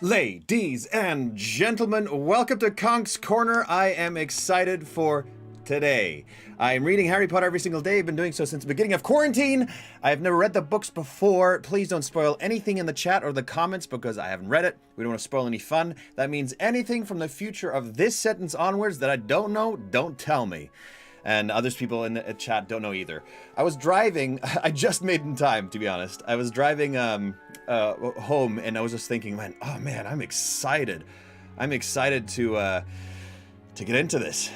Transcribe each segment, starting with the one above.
Ladies and gentlemen, welcome to Conk's Corner. I am excited for today. I am reading Harry Potter every single day. I've been doing so since the beginning of quarantine. I have never read the books before. Please don't spoil anything in the chat or the comments because I haven't read it. We don't want to spoil any fun. That means anything from the future of this sentence onwards that I don't know, don't tell me. And others people in the chat don't know either. I was driving, I just made in time, to be honest. I was driving home and I was just thinking, oh man, I'm excited. I'm excited to get into this.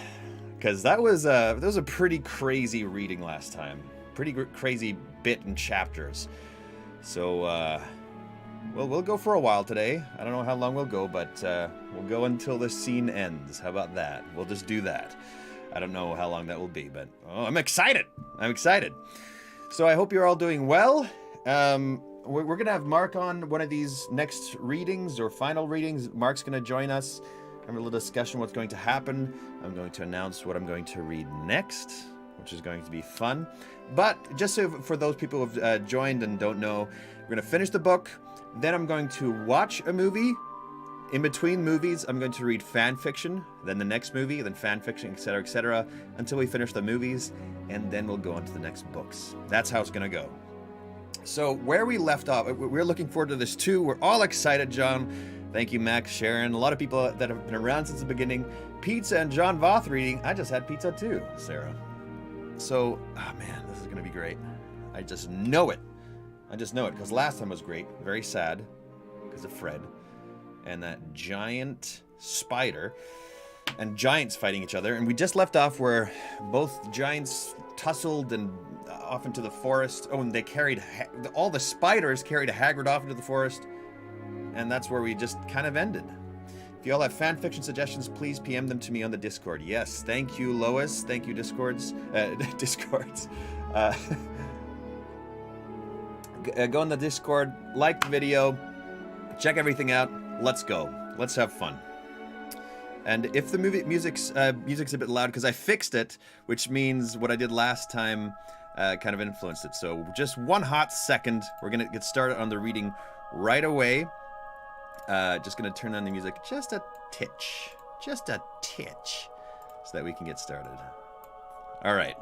Because that was a pretty crazy reading last time. Pretty crazy bit and chapters. So, we'll go for a while today. I don't know how long we'll go, but we'll go until the scene ends. How about that? We'll just do that. I don't know how long that will be, but I'm excited. I'm excited. So I hope you're all doing well. We're going to have Mark on one of these next readings or final readings. Mark's going to join us. Have a little discussion what's going to happen. I'm going to announce what I'm going to read next, which is going to be fun. But just so for those people who've joined and don't know, we're going to finish the book. Then I'm going to watch a movie. In between movies, I'm going to read fan fiction, then the next movie, then fan fiction, etc., until we finish the movies, and then we'll go on to the next books. That's how it's going to go. So where we left off, we're looking forward to this too. We're all excited, John. Thank you, Max, Sharon. A lot of people that have been around since the beginning. Pizza and John Voth reading. I just had pizza too, Sarah. So, oh man, this is going to be great. I just know it. I just know it, because last time was great. Very sad, because of Fred. And that giant spider and giants fighting each other. And we just left off where both giants tussled and off into the forest. Oh, and they carried, all the spiders carried Hagrid off into the forest. And that's where we just kind of ended. If you all have fan fiction suggestions, please PM them to me on the Discord. Yes, thank you, Lois. Thank you, Discords. Discords. Go on the Discord, like the video, check everything out. Let's go. Let's have fun. And if the music's a bit loud, because I fixed it, which means what I did last time kind of influenced it. So just one hot second. We're going to get started on the reading right away. Just going to turn on the music just a titch. Just a titch. So that we can get started. All right.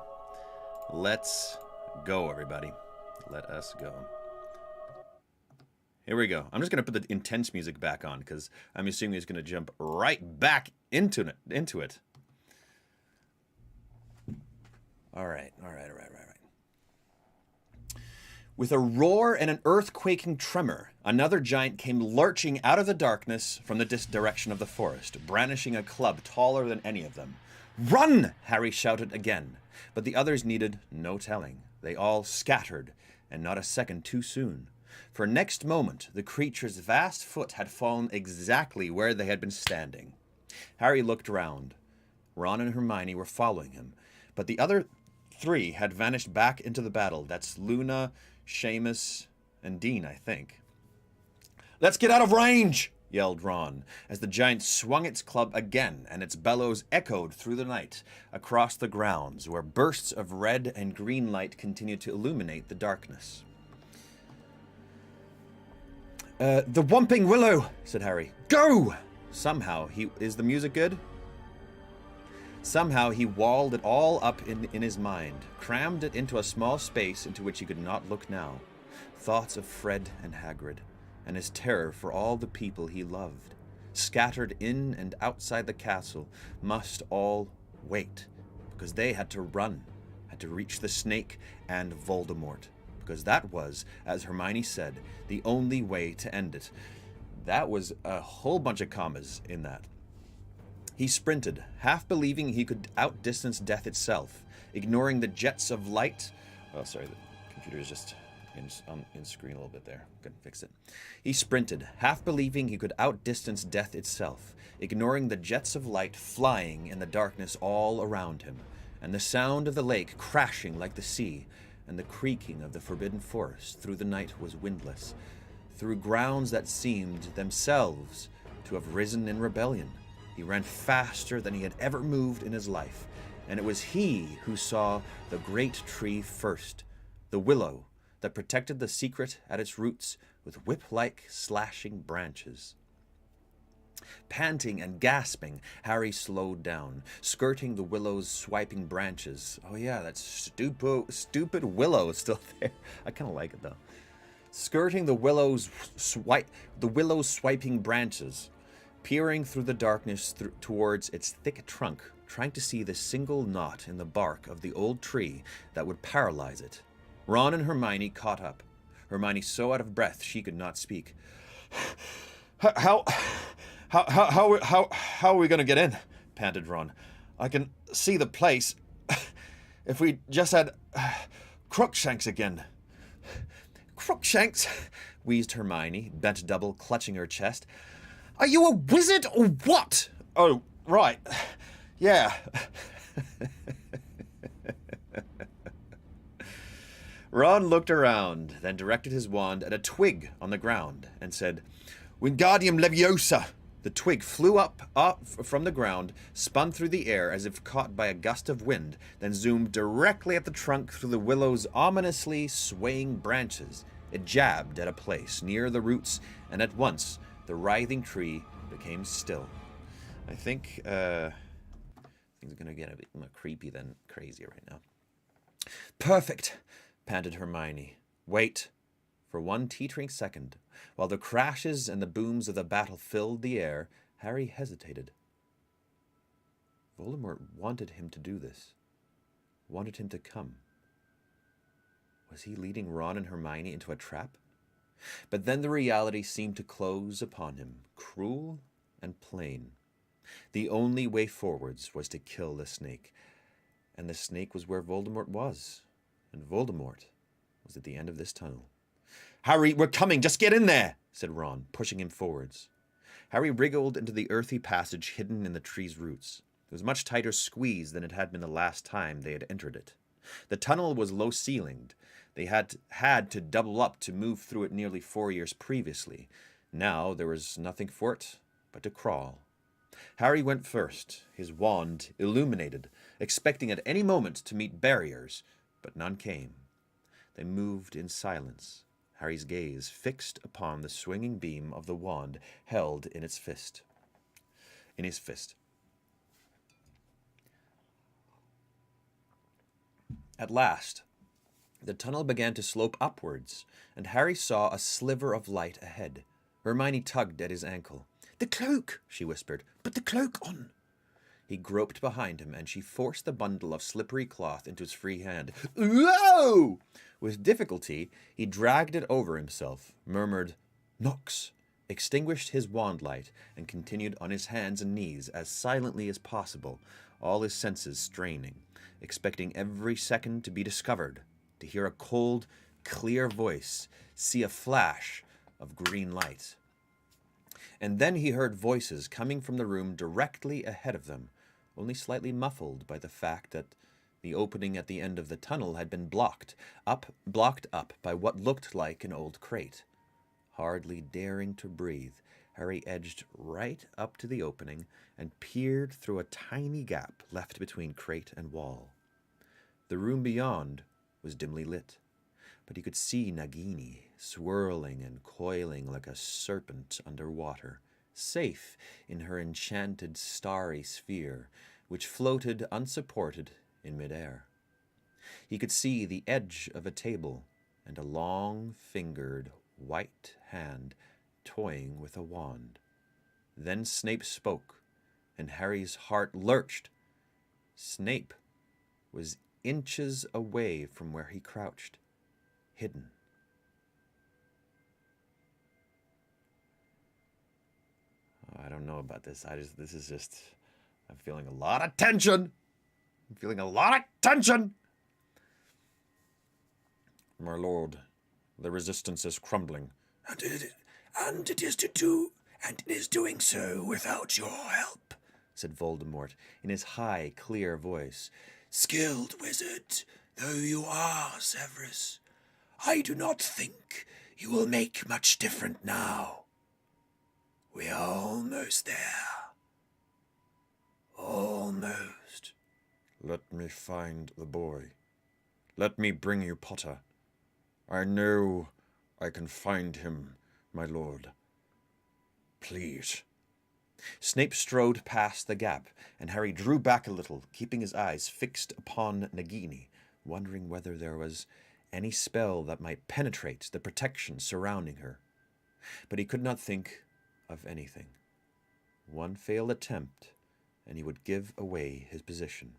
Let's go, everybody. Let us go. Here we go. I'm just going to put the intense music back on because I'm assuming he's going to jump right back into it. All right. With a roar and an earth-quaking tremor, another giant came lurching out of the darkness from the direction of the forest, brandishing a club taller than any of them. "Run!" Harry shouted again, but the others needed no telling. They all scattered, and not a second too soon. For next moment, the creature's vast foot had fallen exactly where they had been standing. Harry looked round. Ron and Hermione were following him, but the other three had vanished back into the battle. That's Luna, Seamus, and Dean, I think. "Let's get out of range!" yelled Ron, as the giant swung its club again, and its bellows echoed through the night, across the grounds, where bursts of red and green light continued to illuminate the darkness. The Whomping Willow," said Harry. "Go!" Somehow, is the music good? Somehow he walled it all up in his mind, crammed it into a small space into which he could not look now. Thoughts of Fred and Hagrid, and his terror for all the people he loved, scattered in and outside the castle, must all wait, because they had to run, had to reach the snake and Voldemort. Because that was, as Hermione said, the only way to end it. That was a whole bunch of commas in that. He sprinted, half believing he could outdistance death itself, ignoring the jets of light. Oh, sorry, the computer is just in screen a little bit there. Couldn't fix it. He sprinted, half believing he could outdistance death itself, ignoring the jets of light flying in the darkness all around him, and the sound of the lake crashing like the sea, and the creaking of the forbidden forest through the night was windless, through grounds that seemed themselves to have risen in rebellion. He ran faster than he had ever moved in his life, and it was he who saw the great tree first, the willow that protected the secret at its roots with whip-like slashing branches. Panting and gasping, Harry slowed down, skirting the willow's swiping branches. Oh yeah, that stupid willow is still there. I kind of like it though. Skirting the willow's swiping branches, peering through the darkness towards its thick trunk, trying to see the single knot in the bark of the old tree that would paralyze it. Ron and Hermione caught up. Hermione so out of breath she could not speak. How are we going to get in? Panted Ron. I can see the place. If we just had Crookshanks again. Crookshanks? Wheezed Hermione, bent double, clutching her chest. Are you a wizard or what? Oh, right. Yeah. Ron looked around, then directed his wand at a twig on the ground and said, Wingardium Leviosa! The twig flew up from the ground, spun through the air as if caught by a gust of wind, then zoomed directly at the trunk through the willow's ominously swaying branches. It jabbed at a place near the roots, and at once the writhing tree became still. I think things are going to get a bit more creepy than crazy right now. Perfect, panted Hermione. Wait. For one teetering second, while the crashes and the booms of the battle filled the air, Harry hesitated. Voldemort wanted him to do this. Wanted him to come. Was he leading Ron and Hermione into a trap? But then the reality seemed to close upon him, cruel and plain. The only way forwards was to kill the snake. And the snake was where Voldemort was. And Voldemort was at the end of this tunnel. Harry, we're coming, just get in there, said Ron, pushing him forwards. Harry wriggled into the earthy passage hidden in the tree's roots. It was a much tighter squeeze than it had been the last time they had entered it. The tunnel was low-ceilinged. They had to double up to move through it nearly 4 years previously. Now there was nothing for it but to crawl. Harry went first, his wand illuminated, expecting at any moment to meet barriers, but none came. They moved in silence, Harry's gaze fixed upon the swinging beam of the wand held in his fist. At last, the tunnel began to slope upwards, and Harry saw a sliver of light ahead. Hermione tugged at his ankle. "The cloak," she whispered. "Put the cloak on." He groped behind him, and she forced the bundle of slippery cloth into his free hand. "Whoa!" With difficulty, he dragged it over himself, murmured, "Nox," extinguished his wand light, and continued on his hands and knees as silently as possible, all his senses straining, expecting every second to be discovered, to hear a cold, clear voice, see a flash of green light. And then he heard voices coming from the room directly ahead of them, only slightly muffled by the fact that the opening at the end of the tunnel had been blocked up by what looked like an old crate. Hardly daring to breathe, Harry edged right up to the opening and peered through a tiny gap left between crate and wall. The room beyond was dimly lit, but he could see Nagini swirling and coiling like a serpent under water, safe in her enchanted starry sphere, which floated unsupported in midair. He could see the edge of a table and a long-fingered white hand toying with a wand. Then Snape spoke, and Harry's heart lurched. Snape was inches away from where he crouched, hidden. I don't know about this. I'm feeling a lot of tension. My lord, the resistance is crumbling. And it is doing so without your help, said Voldemort in his high, clear voice. Skilled wizard though you are, Severus, I do not think you will make much difference now. We are almost there. Almost. Let me find the boy. Let me bring you Potter. I know I can find him, my lord. Please. Snape strode past the gap, and Harry drew back a little, keeping his eyes fixed upon Nagini, wondering whether there was any spell that might penetrate the protection surrounding her. But he could not think of anything. One failed attempt, and he would give away his position.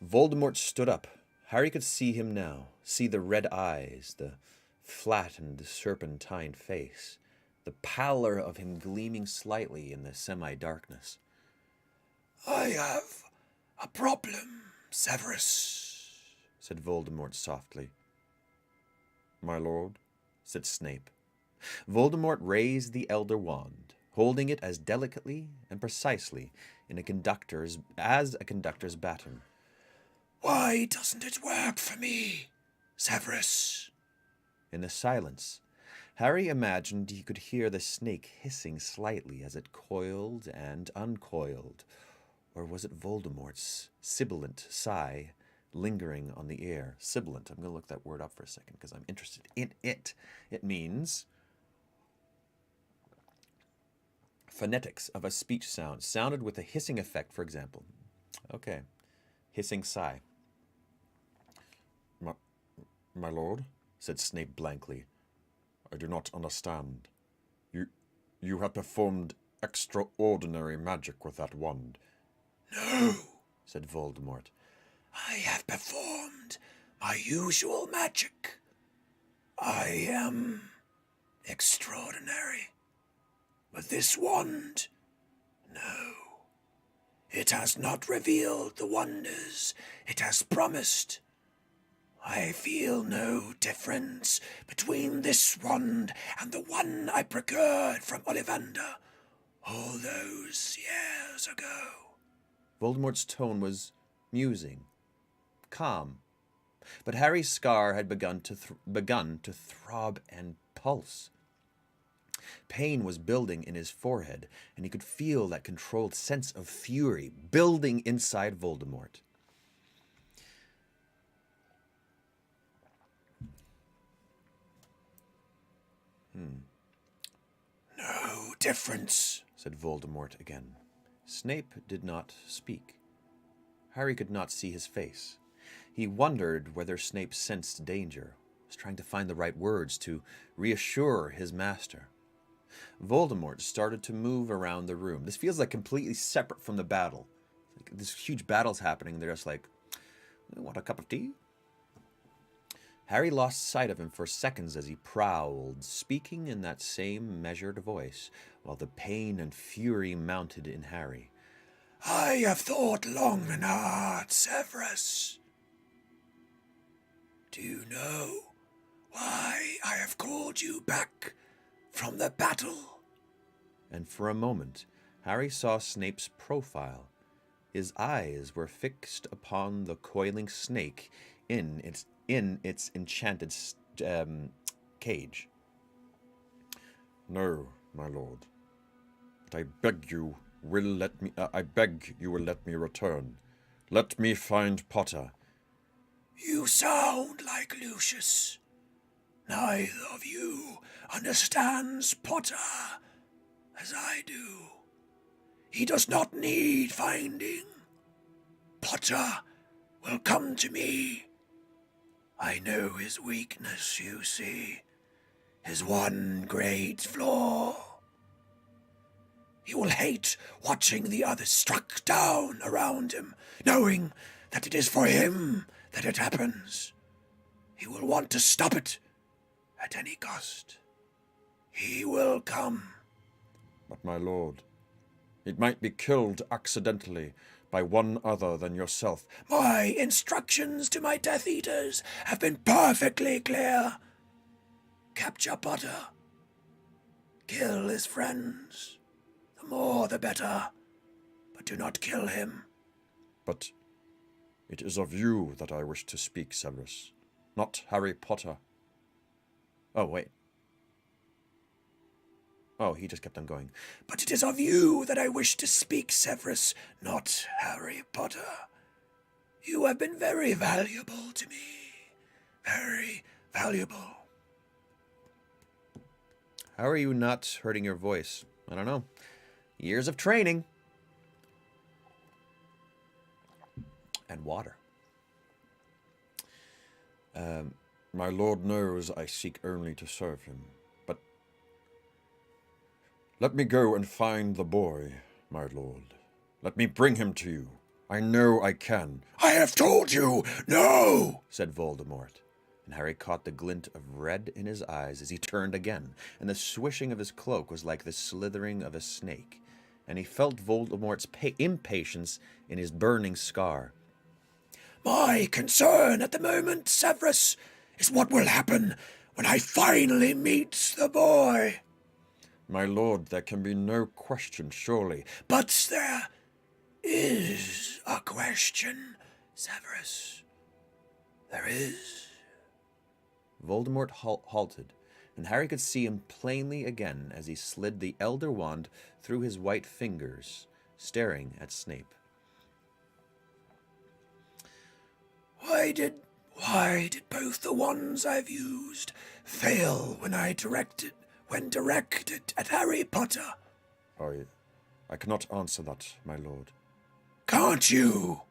Voldemort stood up. Harry could see him now, see the red eyes, the flattened serpentine face, the pallor of him gleaming slightly in the semi-darkness. "I have a problem, Severus," said Voldemort softly. "My lord," said Snape. Voldemort raised the Elder Wand, holding it as delicately and precisely as a conductor's baton. "Why doesn't it work for me, Severus?" In the silence, Harry imagined he could hear the snake hissing slightly as it coiled and uncoiled. Or was it Voldemort's sibilant sigh lingering on the air? Sibilant. I'm going to look that word up for a second because I'm interested in it. It means phonetics of a speech sound, sounded with a hissing effect, for example. Okay. Hissing sigh. My lord, said Snape blankly. I do not understand. You have performed extraordinary magic with that wand. No, said Voldemort. I have performed my usual magic. I am extraordinary. But this wand, no. It has not revealed the wonders it has promised. I feel no difference between this wand and the one I procured from Ollivander all those years ago. Voldemort's tone was musing, calm, but Harry's scar had begun to throb and pulse. Pain was building in his forehead, and he could feel that controlled sense of fury building inside Voldemort. No difference, said Voldemort again. Snape did not speak. Harry could not see his face. He wondered whether Snape sensed danger, was trying to find the right words to reassure his master. Voldemort started to move around the room. This feels like completely separate from the battle. Like this huge battle's happening. They're just like, want a cup of tea? Harry lost sight of him for seconds as he prowled, speaking in that same measured voice, while the pain and fury mounted in Harry. I have thought long and hard, Severus. Do you know why I have called you back from the battle? And for a moment, Harry saw Snape's profile. His eyes were fixed upon the coiling snake in its enchanted cage. No, my lord, but I beg you will let me return. Let me find Potter. You sound like Lucius. Neither of you understands Potter as I do. He does not need finding. Potter will come to me. I know his weakness, you see. His one great flaw. He will hate watching the others struck down around him, knowing that it is for him that it happens. He will want to stop it at any cost. He will come. But my lord, it might be killed accidentally by one other than yourself. My instructions to my Death Eaters have been perfectly clear. Capture Potter. Kill his friends. The more the better. But do not kill him. But it is of you that I wish to speak, Severus, not Harry Potter. Oh, wait. Oh, he just kept on going. But it is of you that I wish to speak, Severus, not Harry Potter. You have been very valuable to me. Very valuable. How are you not hurting your voice? I don't know. Years of training. And water. My lord knows I seek only to serve him, but let me go and find the boy, my lord. Let me bring him to you. I know I can. I have told you, no! Said Voldemort. And Harry caught the glint of red in his eyes as he turned again, and the swishing of his cloak was like the slithering of a snake, and he felt Voldemort's impatience in his burning scar. My concern at the moment, Severus, is what will happen when I finally meet the boy. My lord, there can be no question, surely. But there is a question, Severus. There is. Voldemort halted, and Harry could see him plainly again as he slid the Elder Wand through his white fingers, staring at Snape. Why did both the wands I've used fail when directed at Harry Potter? I cannot answer that, my lord. Can't you?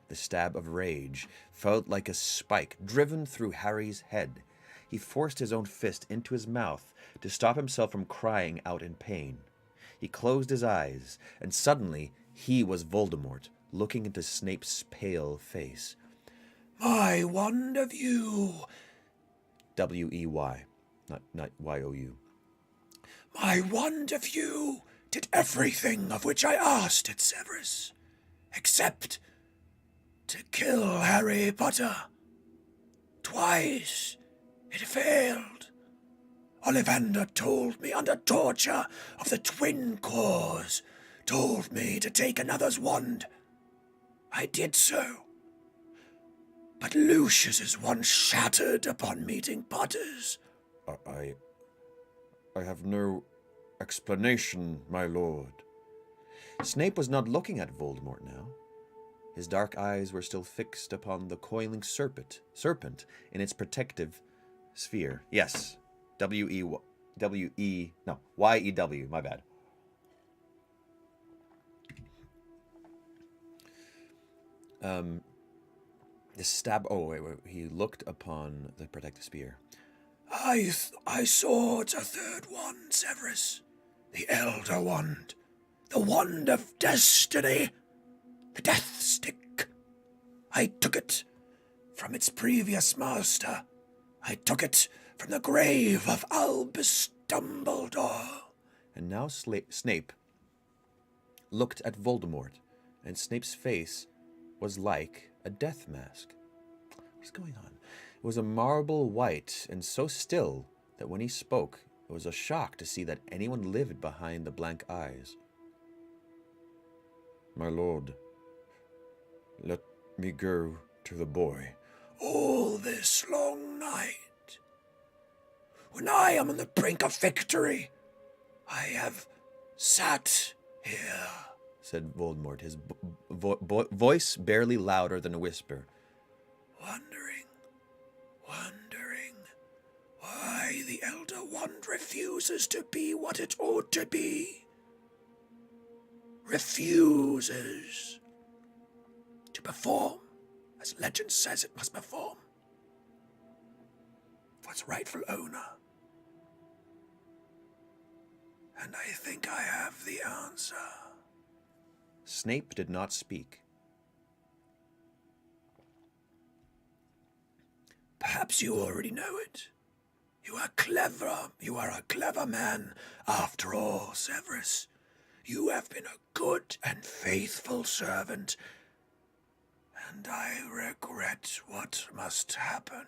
The stab of rage felt like a spike driven through Harry's head. He forced his own fist into his mouth to stop himself from crying out in pain. He closed his eyes, and suddenly he was Voldemort, looking into Snape's pale face. My wand of you. W-E-Y, not Y-O-U. My wand of you did everything of which I asked it, Severus, except to kill Harry Potter. Twice it failed. Ollivander told me under torture of the twin cores, told me to take another's wand. I did so. But Lucius's wand shattered upon meeting Potter's. I have no explanation, my lord. Snape was not looking at Voldemort now. His dark eyes were still fixed upon the coiling serpent in its protective sphere. Yes, Y-E-W, my bad. The stab, wait, he looked upon the protective sphere. I sought a third wand, Severus. The Elder Wand. The Wand of Destiny. The Death Stick. I took it from its previous master. I took it from the grave of Albus Dumbledore. And now Snape looked at Voldemort, and Snape's face was like a death mask. What's going on? It was a marble white and so still that when he spoke, it was a shock to see that anyone lived behind the blank eyes. My lord, let me go to the boy. All this long night, when I am on the brink of victory, I have sat here, said Voldemort, his voice barely louder than a whisper. Wondering why the Elder Wand refuses to be what it ought to be. Refuses to perform as legend says it must perform for its rightful owner. And I think I have the answer. Snape did not speak. Perhaps you already know it. You are clever. You are a clever man, after all, Severus. You have been a good and faithful servant, and I regret what must happen.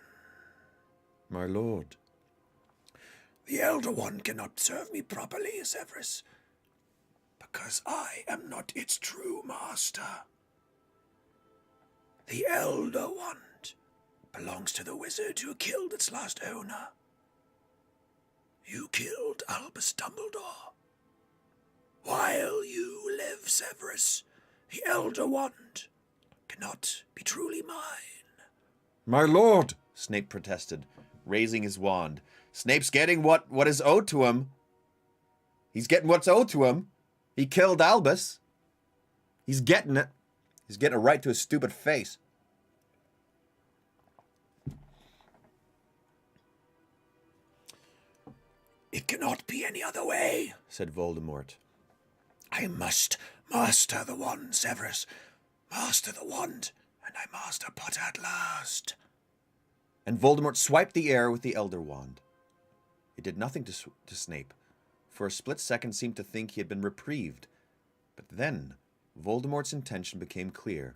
My lord. The Elder One cannot serve me properly, Severus, because I am not its true master. The Elder Wand belongs to the wizard who killed its last owner. You killed Albus Dumbledore. While you live, Severus, the Elder Wand cannot be truly mine. My lord! Snape protested, raising his wand. Snape's getting what is owed to him. He's getting what's owed to him. He killed Albus. He's getting it. He's getting it right to his stupid face. It cannot be any other way, said Voldemort. I must master the wand, Severus. Master the wand, and I master Potter at last. And Voldemort swiped the air with the Elder Wand. It did nothing to Snape. For a split second seemed to think he had been reprieved. But then Voldemort's intention became clear.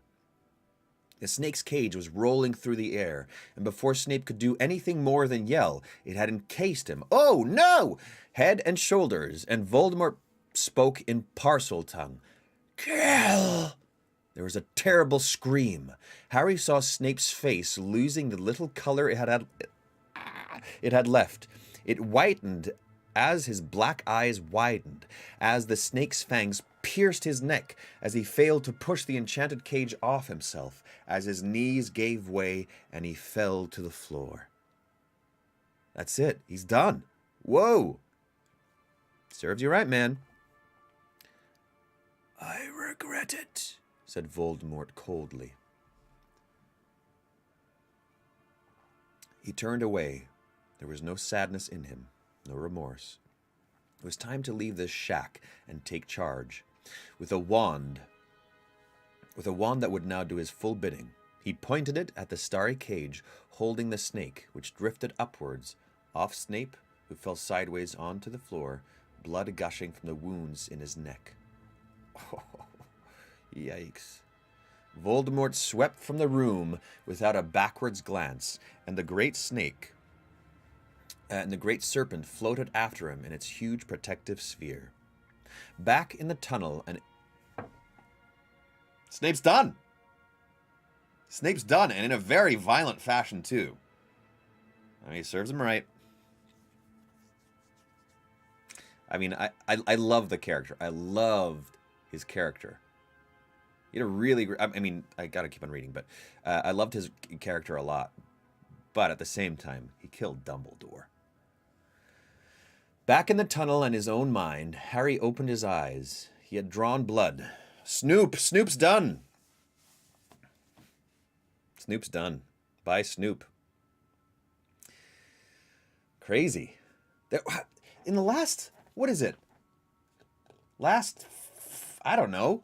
The snake's cage was rolling through the air, and before Snape could do anything more than yell, it had encased him. Oh, no! Head and shoulders, and Voldemort spoke in parcel tongue. Kill! There was a terrible scream. Harry saw Snape's face losing the little color it had left. It whitened as his black eyes widened, as the snake's fangs pierced his neck, as he failed to push the enchanted cage off himself, as his knees gave way and he fell to the floor. That's it. He's done. Whoa. Serves you right, man. I regret it, said Voldemort coldly. He turned away. There was no sadness in him, no remorse. It was time to leave this shack and take charge. With a wand that would now do his full bidding, he pointed it at the starry cage, holding the snake, which drifted upwards, off Snape, who fell sideways onto the floor, blood gushing from the wounds in his neck. Oh, yikes. Voldemort swept from the room without a backwards glance, and the great snake and the great serpent floated after him in its huge protective sphere. Back in the tunnel, and Snape's done. Snape's done, and in a very violent fashion, too. I mean, he serves him right. I mean, I love the character. I loved his character. He had a really great... I mean, I gotta keep on reading, but I loved his character a lot. But at the same time, he killed Dumbledore. Back in the tunnel and his own mind, Harry opened his eyes. He had drawn blood. Snoop's done. Snoop's done. Bye, Snoop. Crazy. In the last, what is it? I don't know.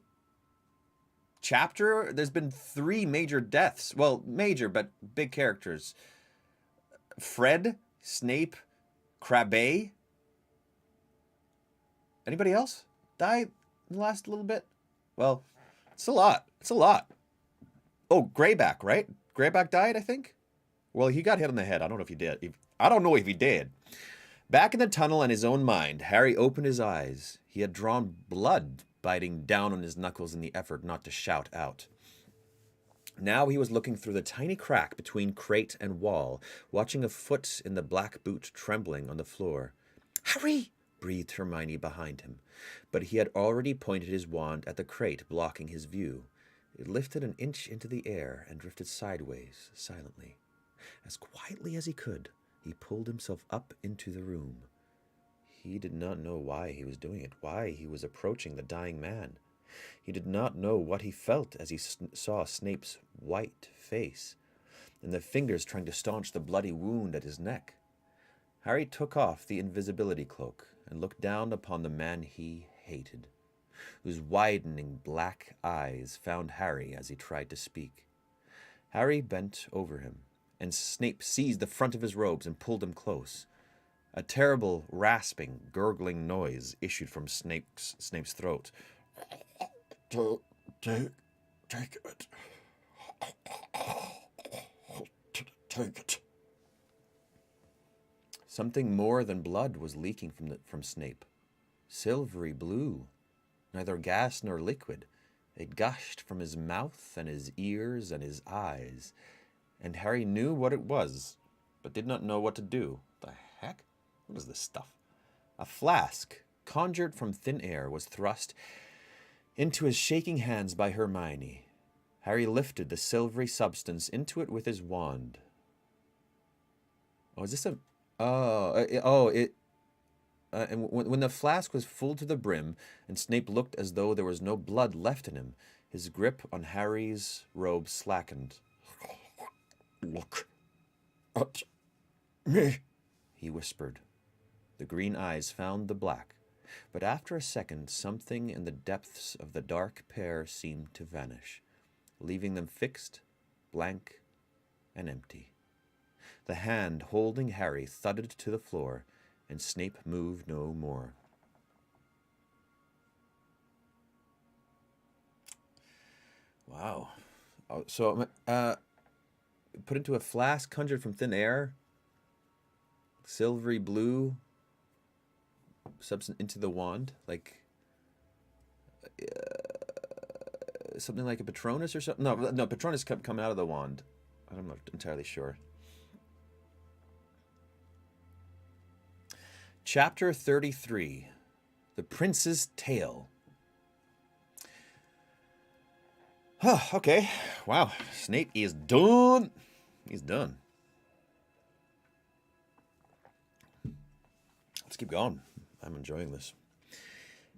Chapter, there's been 3 major deaths. Well, major, but big characters. Fred, Snape, Crabbe. Anybody else die in the last little bit? Well, it's a lot. It's a lot. Oh, Greyback, right? Greyback died, I think? Well, he got hit on the head. I don't know if he did. I don't know if he did. Back in the tunnel in his own mind, Harry opened his eyes. He had drawn blood biting down on his knuckles in the effort not to shout out. Now he was looking through the tiny crack between crate and wall, watching a foot in the black boot trembling on the floor. "Harry!" breathed Hermione behind him, but he had already pointed his wand at the crate blocking his view. It lifted an inch into the air and drifted sideways, silently. As quietly as he could, he pulled himself up into the room. He did not know why he was doing it, why he was approaching the dying man. He did not know what he felt as he saw Snape's white face, and the fingers trying to staunch the bloody wound at his neck. Harry took off the invisibility cloak and looked down upon the man he hated, whose widening black eyes found Harry as he tried to speak. Harry bent over him, and Snape seized the front of his robes and pulled him close. A terrible, rasping, gurgling noise issued from Snape's throat. Take it. Take it. Something more than blood was leaking from Snape. Silvery blue, neither gas nor liquid. It gushed from his mouth and his ears and his eyes, and Harry knew what it was, but did not know what to do. The heck? What is this stuff? A flask, conjured from thin air, was thrust into his shaking hands by Hermione. Harry lifted the silvery substance into it with his wand. Oh, is this a... and when the flask was full to the brim, and Snape looked as though there was no blood left in him, his grip on Harry's robe slackened. Look at me, he whispered. The green eyes found the black, but after a second something in the depths of the dark pair seemed to vanish, leaving them fixed, blank, and empty. The hand holding Harry thudded to the floor, and Snape moved no more. Wow. So, put into a flask conjured from thin air, silvery blue substance into the wand, like something like a Patronus or something. No, Patronus come out of the wand. I'm not entirely sure. Chapter 33, The Prince's Tale. Oh, okay. Wow. Snape is done. He's done. Let's keep going. I'm enjoying this.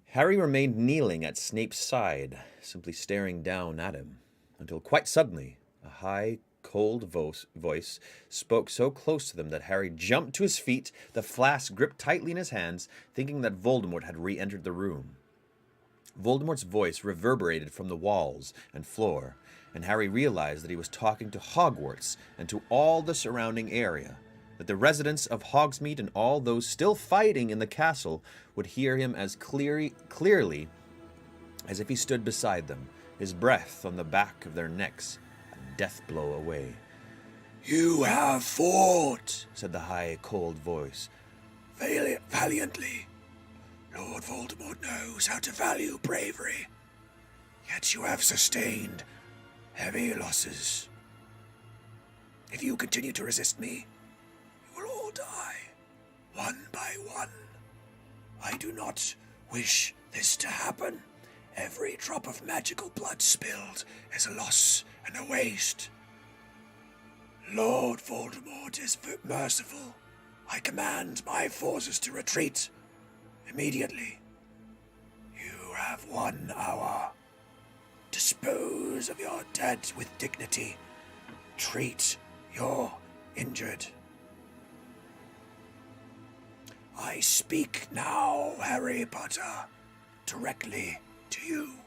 Harry remained kneeling at Snape's side, simply staring down at him, until quite suddenly a high, cold voice spoke so close to them that Harry jumped to his feet, the flask gripped tightly in his hands, thinking that Voldemort had re-entered the room. Voldemort's voice reverberated from the walls and floor, and Harry realized that he was talking to Hogwarts and to all the surrounding area, that the residents of Hogsmeade and all those still fighting in the castle would hear him as clearly as if he stood beside them, his breath on the back of their necks, a death blow away. "You have fought," said the high, cold voice, "valiantly. Lord Voldemort knows how to value bravery. Yet you have sustained heavy losses. If you continue to resist me, you will all die, one by one. I do not wish this to happen. Every drop of magical blood spilled is a loss and a waste. Lord Voldemort is merciful. I command my forces to retreat immediately. You have 1 hour. Dispose of your dead with dignity. Treat your injured. I speak now, Harry Potter, directly to you."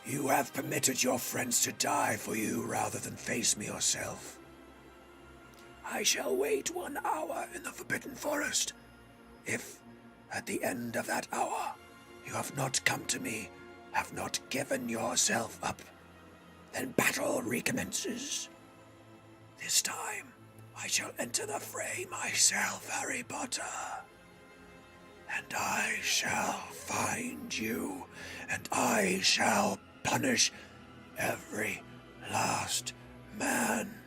You have permitted your friends to die for you rather than face me yourself. I shall wait 1 hour in the Forbidden Forest. If, at the end of that hour, you have not come to me, have not given yourself up, then battle recommences. This time, I shall enter the fray myself, Harry Potter. And I shall find you, and I shall punish every last man,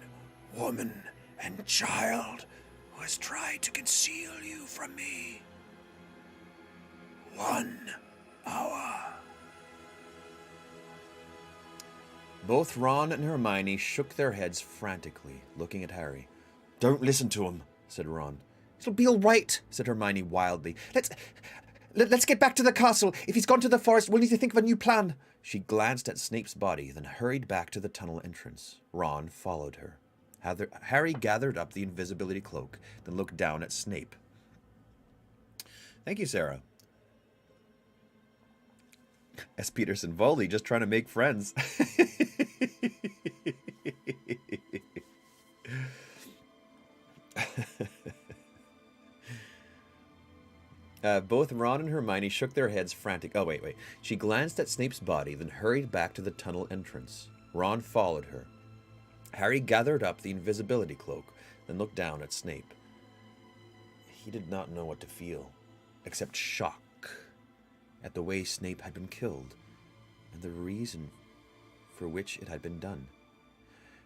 woman, and child who has tried to conceal you from me. 1 hour. Both Ron and Hermione shook their heads frantically, looking at Harry. Don't listen to him, said Ron. It'll be all right, said Hermione wildly. Let's get back to the castle. If he's gone to the forest, we'll need to think of a new plan. She glanced at Snape's body, then hurried back to the tunnel entrance. Ron followed her. Harry gathered up the invisibility cloak, then looked down at Snape. Thank you, Sarah. S. Peterson Voley, just trying to make friends. Both Ron and Hermione shook their heads frantic. Oh, wait. She glanced at Snape's body, then hurried back to the tunnel entrance. Ron followed her. Harry gathered up the invisibility cloak, then looked down at Snape. He did not know what to feel, except shock at the way Snape had been killed, and the reason for which it had been done.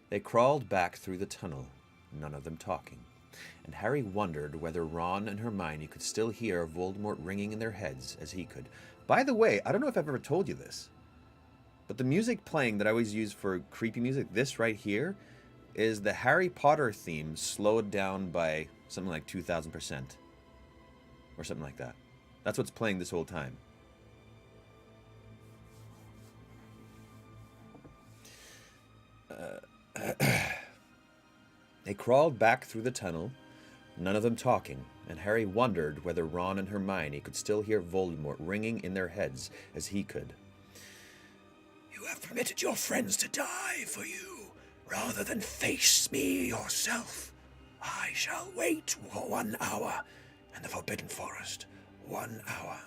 They crawled back through the tunnel, none of them talking, and Harry wondered whether Ron and Hermione could still hear Voldemort ringing in their heads as he could. By the way, I don't know if I've ever told you this, but the music playing that I always use for creepy music, this right here, is the Harry Potter theme slowed down by something like 2,000%. Or something like that. That's what's playing this whole time. They crawled back through the tunnel, none of them talking, and Harry wondered whether Ron and Hermione could still hear Voldemort ringing in their heads as he could. You have permitted your friends to die for you, rather than face me yourself. I shall wait for 1 hour in the Forbidden Forest. 1 hour.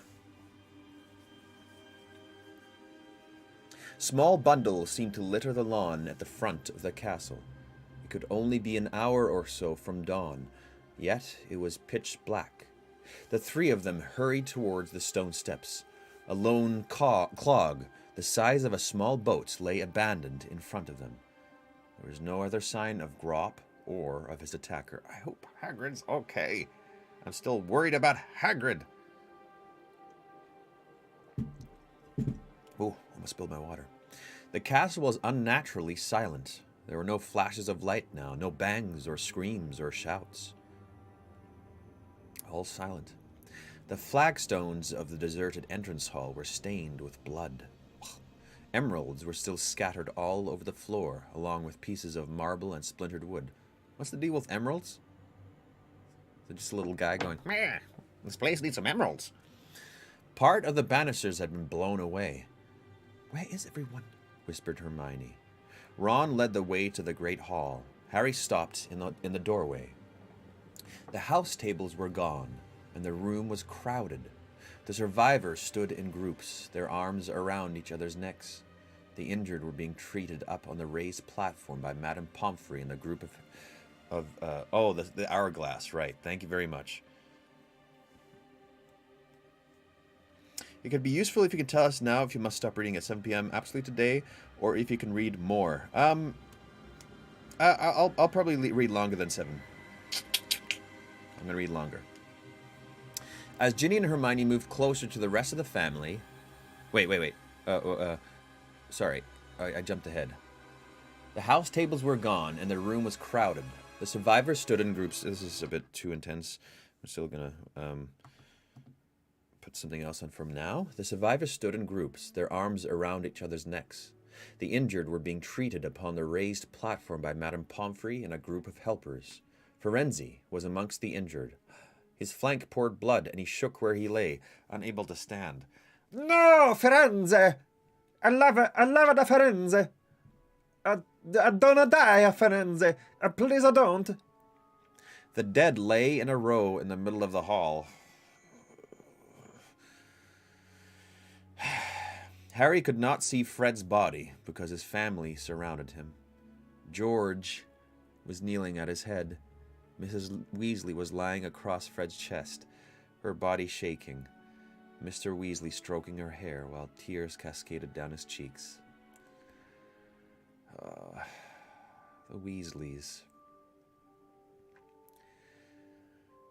Small bundles seemed to litter the lawn at the front of the castle. It could only be an hour or so from dawn, yet it was pitch black. The three of them hurried towards the stone steps. A lone clog, the size of a small boat, lay abandoned in front of them. There was no other sign of Grop or of his attacker. I hope Hagrid's okay. I'm still worried about Hagrid. Oh, almost spilled my water. The castle was unnaturally silent. There were no flashes of light now, no bangs or screams or shouts. All silent. The flagstones of the deserted entrance hall were stained with blood. Emeralds were still scattered all over the floor, along with pieces of marble and splintered wood. What's the deal with emeralds? They're just a little guy going, meh, this place needs some emeralds. Part of the banisters had been blown away. Where is everyone? Whispered Hermione. Ron led the way to the great hall. Harry stopped in the doorway. The house tables were gone, and the room was crowded. The survivors stood in groups, their arms around each other's necks. The injured were being treated up on the raised platform by Madame Pomfrey and a group of the hourglass, right. Thank you very much. It could be useful if you could tell us now if you must stop reading at 7 p.m. absolutely today, or if you can read more. I'll probably read longer than 7. I'm going to read longer. As Ginny and Hermione moved closer to the rest of the family... Wait. Sorry, I jumped ahead. The house tables were gone, and the room was crowded. The survivors stood in groups. This is a bit too intense. I'm still going to... put something else on from now. The survivors stood in groups, their arms around each other's necks. The injured were being treated upon the raised platform by Madame Pomfrey and a group of helpers. Ferenzi was amongst the injured. His flank poured blood, and he shook where he lay, unable to stand. No, Ferenzi! I love the Ferenzi! I don't die, Ferenzi! Please, don't! The dead lay in a row in the middle of the hall. Harry could not see Fred's body because his family surrounded him. George was kneeling at his head. Mrs. Weasley was lying across Fred's chest, her body shaking. Mr. Weasley stroking her hair while tears cascaded down his cheeks. The Weasleys.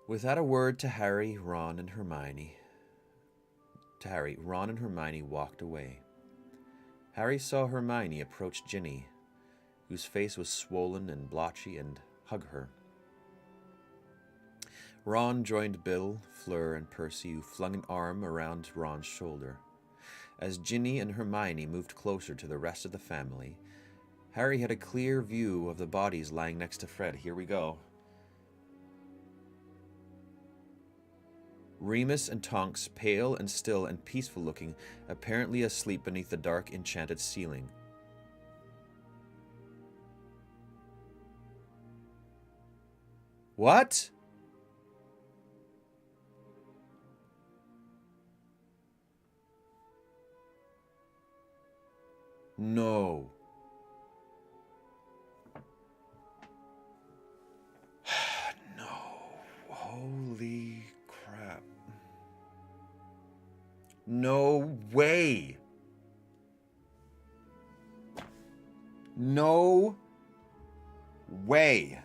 Without a word to Harry, Ron and Hermione walked away. Harry saw Hermione approach Ginny, whose face was swollen and blotchy, and hug her. Ron joined Bill, Fleur, and Percy, who flung an arm around Ron's shoulder. As Ginny and Hermione moved closer to the rest of the family, Harry had a clear view of the bodies lying next to Fred. Here we go. Remus and Tonks, pale and still and peaceful-looking, apparently asleep beneath the dark, enchanted ceiling. What? No. No. Holy crap. No way. No way.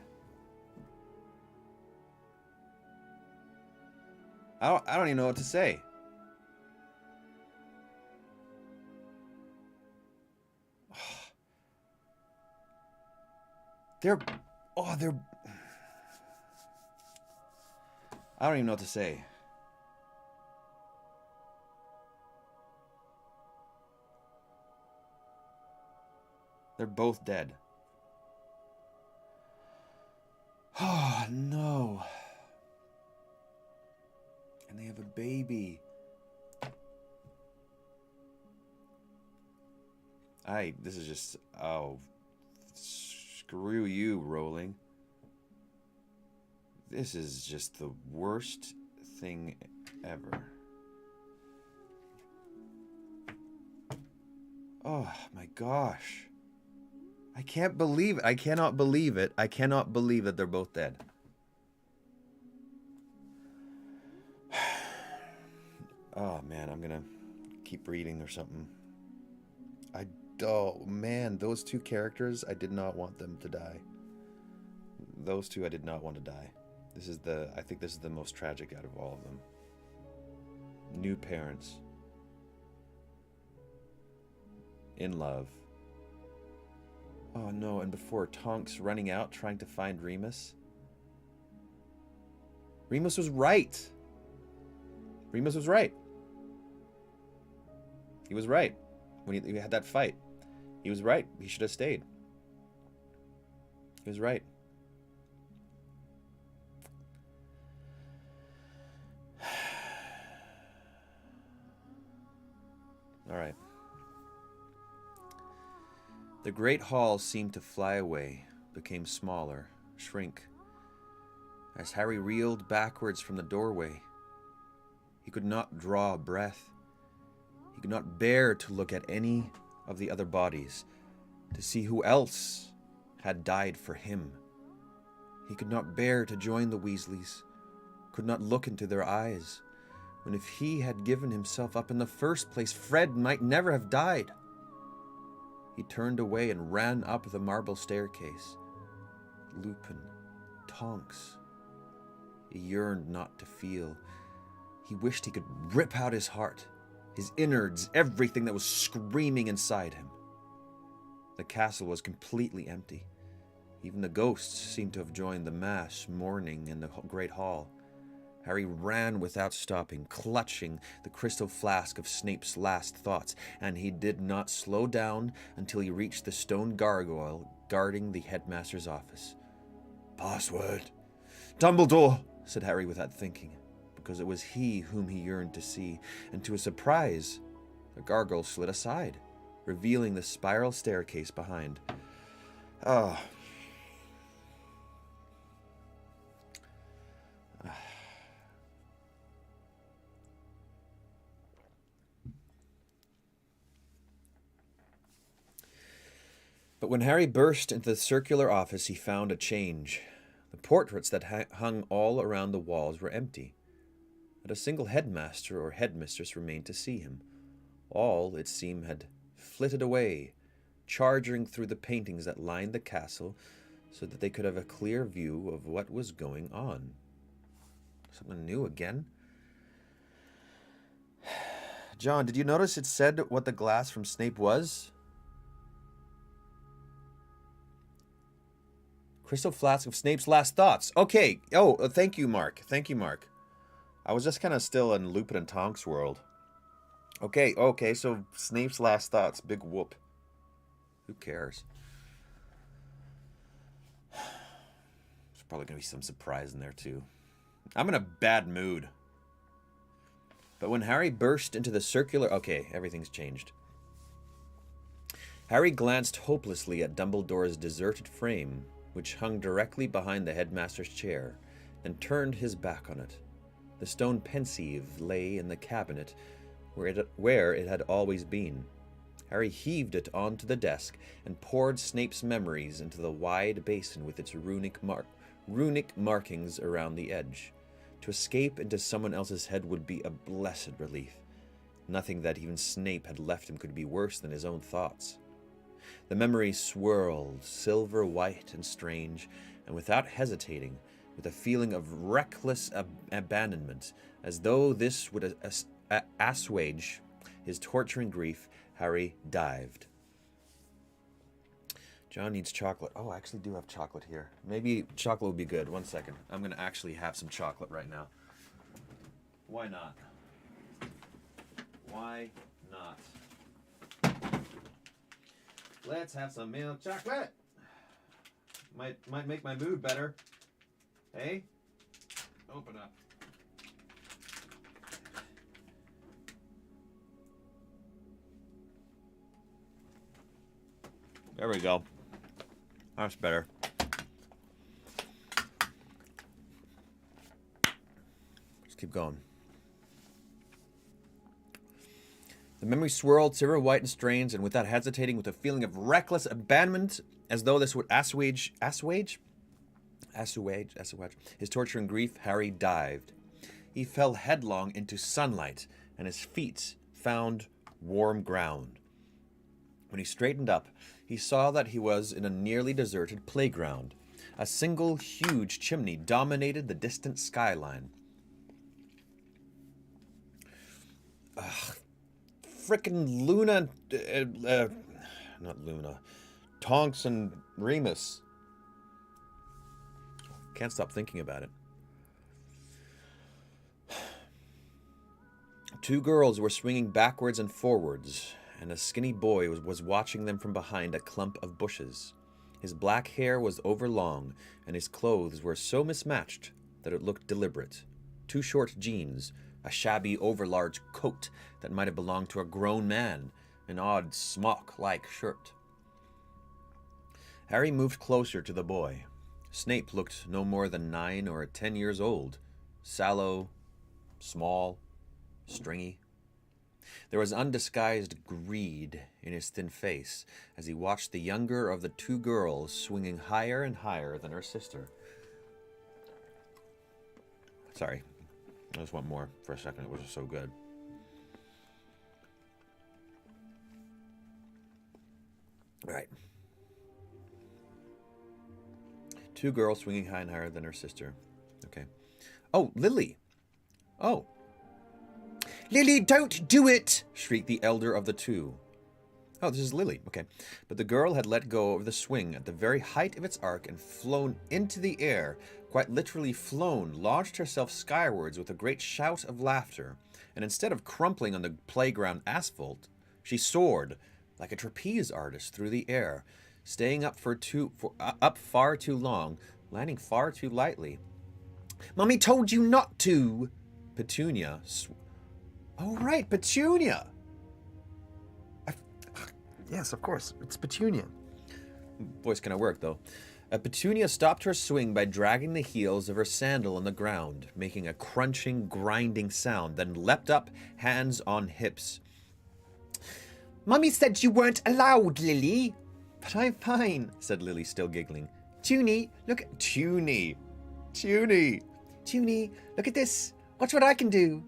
I don't even know what to say. They're... Oh, they're... I don't even know what to say. They're both dead. Oh, no. And they have a baby. This is just... Oh, screw you, Rowling. This is just the worst thing ever. Oh, my gosh. I can't believe it. I cannot believe it. I cannot believe that they're both dead. Oh, man, I'm gonna keep reading or something. Oh, man, those two characters, I did not want them to die. Those two I did not want to die. I think this is the most tragic out of all of them. New parents. In love. Oh no, and before Tonks running out trying to find Remus. Remus was right. Remus was right. He was right when he had that fight. He was right. He should have stayed. He was right. All right. The great hall seemed to fly away, became smaller, shrink. As Harry reeled backwards from the doorway, he could not draw a breath. He could not bear to look at any of the other bodies, to see who else had died for him. He could not bear to join the Weasleys, could not look into their eyes, when if he had given himself up in the first place, Fred might never have died. He turned away and ran up the marble staircase. Lupin, Tonks. He yearned not to feel. He wished he could rip out his heart, his innards, everything that was screaming inside him. The castle was completely empty. Even the ghosts seemed to have joined the mass mourning in the great hall. Harry ran without stopping, clutching the crystal flask of Snape's last thoughts, and he did not slow down until he reached the stone gargoyle guarding the headmaster's office. "Password." "Dumbledore," said Harry without thinking, because it was he whom he yearned to see, and to his surprise, the gargoyle slid aside, revealing the spiral staircase behind. Oh. But when Harry burst into the circular office, he found a change. The portraits that hung all around the walls were empty. Not a single headmaster or headmistress remained to see him. All, it seemed, had flitted away, charging through the paintings that lined the castle so that they could have a clear view of what was going on. Something new again? John, did you notice it said what the glass from Snape was? Crystal flask of Snape's last thoughts. Okay. Oh, thank you, Mark. Thank you, Mark. I was just kind of still in Lupin and Tonks' world. Okay, so Snape's last thoughts. Big whoop. Who cares? There's probably going to be some surprise in there, too. I'm in a bad mood. But when Harry burst into the circular... Okay, everything's changed. Harry glanced hopelessly at Dumbledore's deserted frame, which hung directly behind the headmaster's chair, then turned his back on it. The stone pensieve lay in the cabinet where it had always been. Harry heaved it onto the desk and poured Snape's memories into the wide basin with its runic markings around the edge. To escape into someone else's head would be a blessed relief. Nothing that even Snape had left him could be worse than his own thoughts. The memories swirled, silver white and strange, and without hesitating, with a feeling of reckless abandonment, as though this would assuage his torturing grief, Harry dived. John needs chocolate. Oh, I actually do have chocolate here. Maybe chocolate would be good. One second. I'm going to actually have some chocolate right now. Why not? Why not? Let's have some milk chocolate. Might make my mood better. Hey? Open up. There we go. That's better. Let's keep going. The memory swirled, silver white and strange, and without hesitating, with a feeling of reckless abandonment, as though this would assuage his torturing grief, Harry dived. He fell headlong into sunlight, and his feet found warm ground. When he straightened up, he saw that he was in a nearly deserted playground. A single huge chimney dominated the distant skyline. Frickin' Luna, not Luna, Tonks and Remus. Can't stop thinking about it. Two girls were swinging backwards and forwards, and a skinny boy was watching them from behind a clump of bushes. His black hair was overlong, and his clothes were so mismatched that it looked deliberate. Two short jeans, a shabby overlarge coat that might have belonged to a grown man, an odd smock-like shirt. Harry moved closer to the boy. Snape looked no more than 9 or 10 years old, sallow, small, stringy. There was undisguised greed in his thin face as he watched the younger of the two girls swinging higher and higher than her sister. Sorry, I just want more for a second. It was just so good. All right. Two girls swinging higher and higher than her sister. Okay. Oh, Lily. Oh. Lily, don't do it! Shrieked the elder of the two. Oh, this is Lily. Okay. But the girl had let go of the swing at the very height of its arc and flown into the air, quite literally flown, launched herself skywards with a great shout of laughter, and instead of crumpling on the playground asphalt, she soared like a trapeze artist through the air, staying up up far too long, landing far too lightly. Mummy told you not to! Petunia Oh, right, Petunia! Yes, of course, it's Petunia. Voice kind of work, though. Petunia stopped her swing by dragging the heels of her sandal on the ground, making a crunching, grinding sound, then leapt up, hands on hips. Mummy said you weren't allowed, Lily. But I'm fine, said Lily, still giggling. Tuny, look at... Tuny, look at this. Watch what I can do.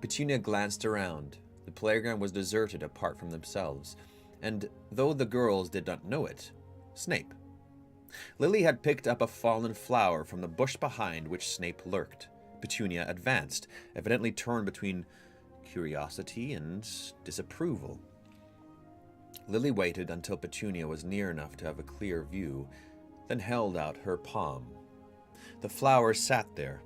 Petunia glanced around. The playground was deserted apart from themselves, and though the girls did not know it, Snape. Lily had picked up a fallen flower from the bush behind which Snape lurked. Petunia advanced, evidently torn between curiosity and disapproval. Lily waited until Petunia was near enough to have a clear view, then held out her palm. The flower sat there,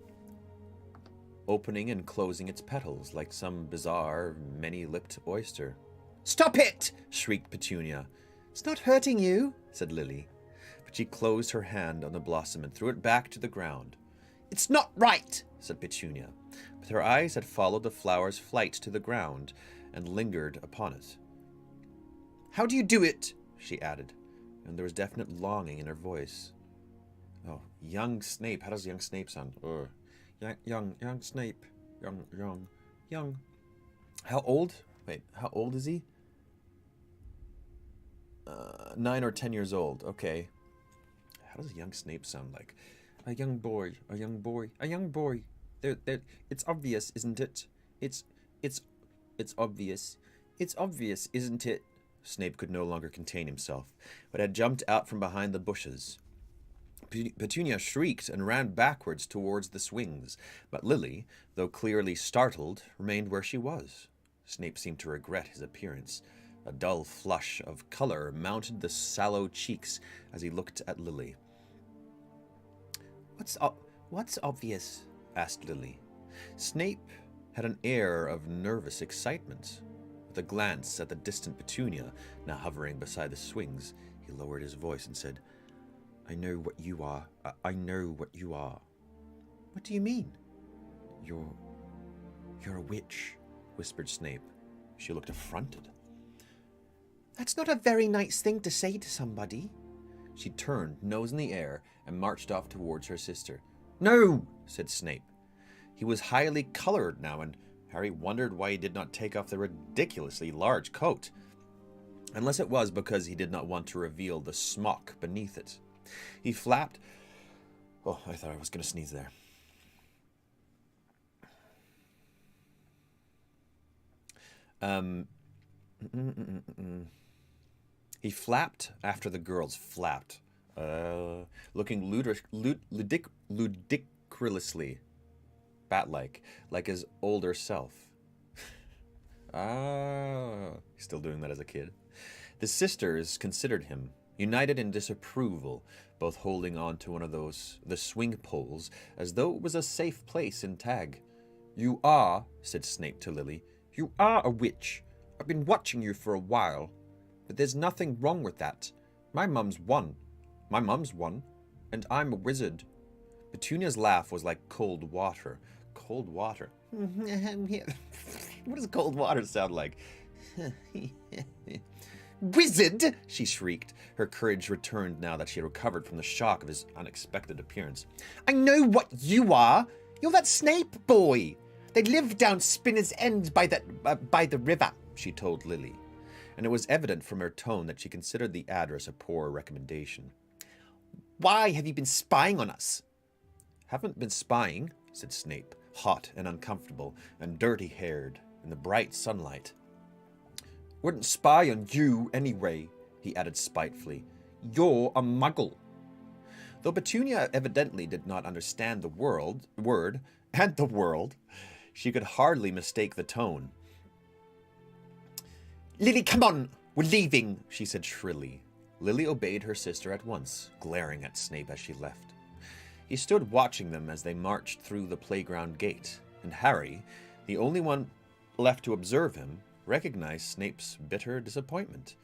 opening and closing its petals like some bizarre, many-lipped oyster. Stop it! Shrieked Petunia. It's not hurting you, said Lily. But she closed her hand on the blossom and threw it back to the ground. It's not right, said Petunia, but her eyes had followed the flower's flight to the ground and lingered upon it. How do you do it? She added, and there was definite longing in her voice. Oh, young Snape. How does young Snape sound? Young Snape. Young. How old? Wait, how old is he? 9 or 10 years old. Okay. How does young Snape sound like? A young boy. It's obvious, isn't it? It's obvious. It's obvious, isn't it? Snape could no longer contain himself, but had jumped out from behind the bushes. Petunia shrieked and ran backwards towards the swings, but Lily, though clearly startled, remained where she was. Snape seemed to regret his appearance. A dull flush of color mounted the sallow cheeks as he looked at Lily. What's obvious? Asked Lily. Snape had an air of nervous excitement. With a glance at the distant Petunia, now hovering beside the swings, he lowered his voice and said, I know what you are. I know what you are. What do you mean? You're a witch, whispered Snape. She looked affronted. That's not a very nice thing to say to somebody. She turned, nose in the air, and marched off towards her sister. No, said Snape. He was highly colored now, and Harry wondered why he did not take off the ridiculously large coat. Unless it was because he did not want to reveal the smock beneath it. He flapped... Oh, I thought I was going to sneeze there. He flapped after the girls flapped, looking ludicrously bat-like, like his older self. He's still doing that as a kid. The sisters considered him, united in disapproval, both holding on to one of the swing poles, as though it was a safe place in tag. You are, said Snape to Lily, you are a witch. I've been watching you for a while. But there's nothing wrong with that. My mum's one. My mum's one. And I'm a wizard. Petunia's laugh was like cold water. Cold water? What does cold water sound like? Wizard! She shrieked. Her courage returned now that she had recovered from the shock of his unexpected appearance. I know what you are. You're that Snape boy. They live down Spinner's End by the river, she told Lily. And it was evident from her tone that she considered the address a poor recommendation. Why have you been spying on us? Haven't been spying, said Snape, hot and uncomfortable and dirty-haired in the bright sunlight. Wouldn't spy on you anyway, he added spitefully. You're a muggle. Though Petunia evidently did not understand the word, she could hardly mistake the tone. Lily, come on! We're leaving, she said shrilly. Lily obeyed her sister at once, glaring at Snape as she left. He stood watching them as they marched through the playground gate, and Harry, the only one left to observe him, recognized Snape's bitter disappointment,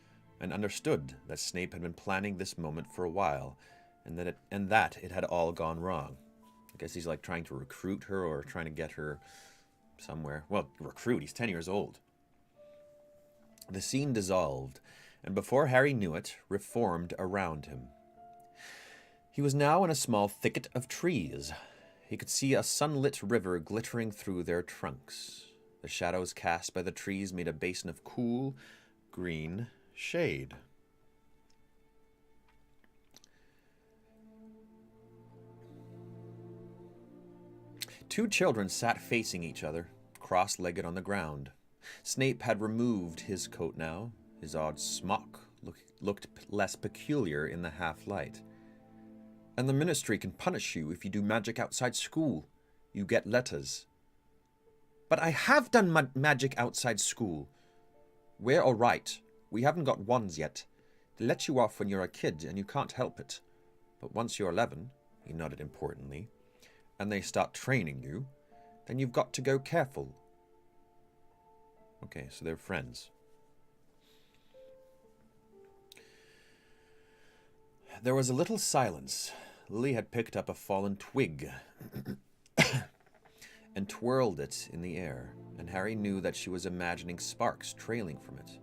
and understood that Snape had been planning this moment for a while, and that it had all gone wrong. I guess he's like trying to recruit her or trying to get her somewhere. Well, recruit, he's 10 years old. The scene dissolved, and before Harry knew it, reformed around him. He was now in a small thicket of trees. He could see a sunlit river glittering through their trunks. The shadows cast by the trees made a basin of cool, green shade. Two children sat facing each other, cross-legged on the ground. Snape had removed his coat now. His odd smock looked less peculiar in the half-light. And the ministry can punish you if you do magic outside school. You get letters. But I have done magic outside school. We're all right. We haven't got wands yet. They let you off when you're a kid and you can't help it. But once you're 11, he nodded importantly, and they start training you, then you've got to go careful. Okay, so they're friends. There was a little silence. Lily had picked up a fallen twig and twirled it in the air, and Harry knew that she was imagining sparks trailing from it.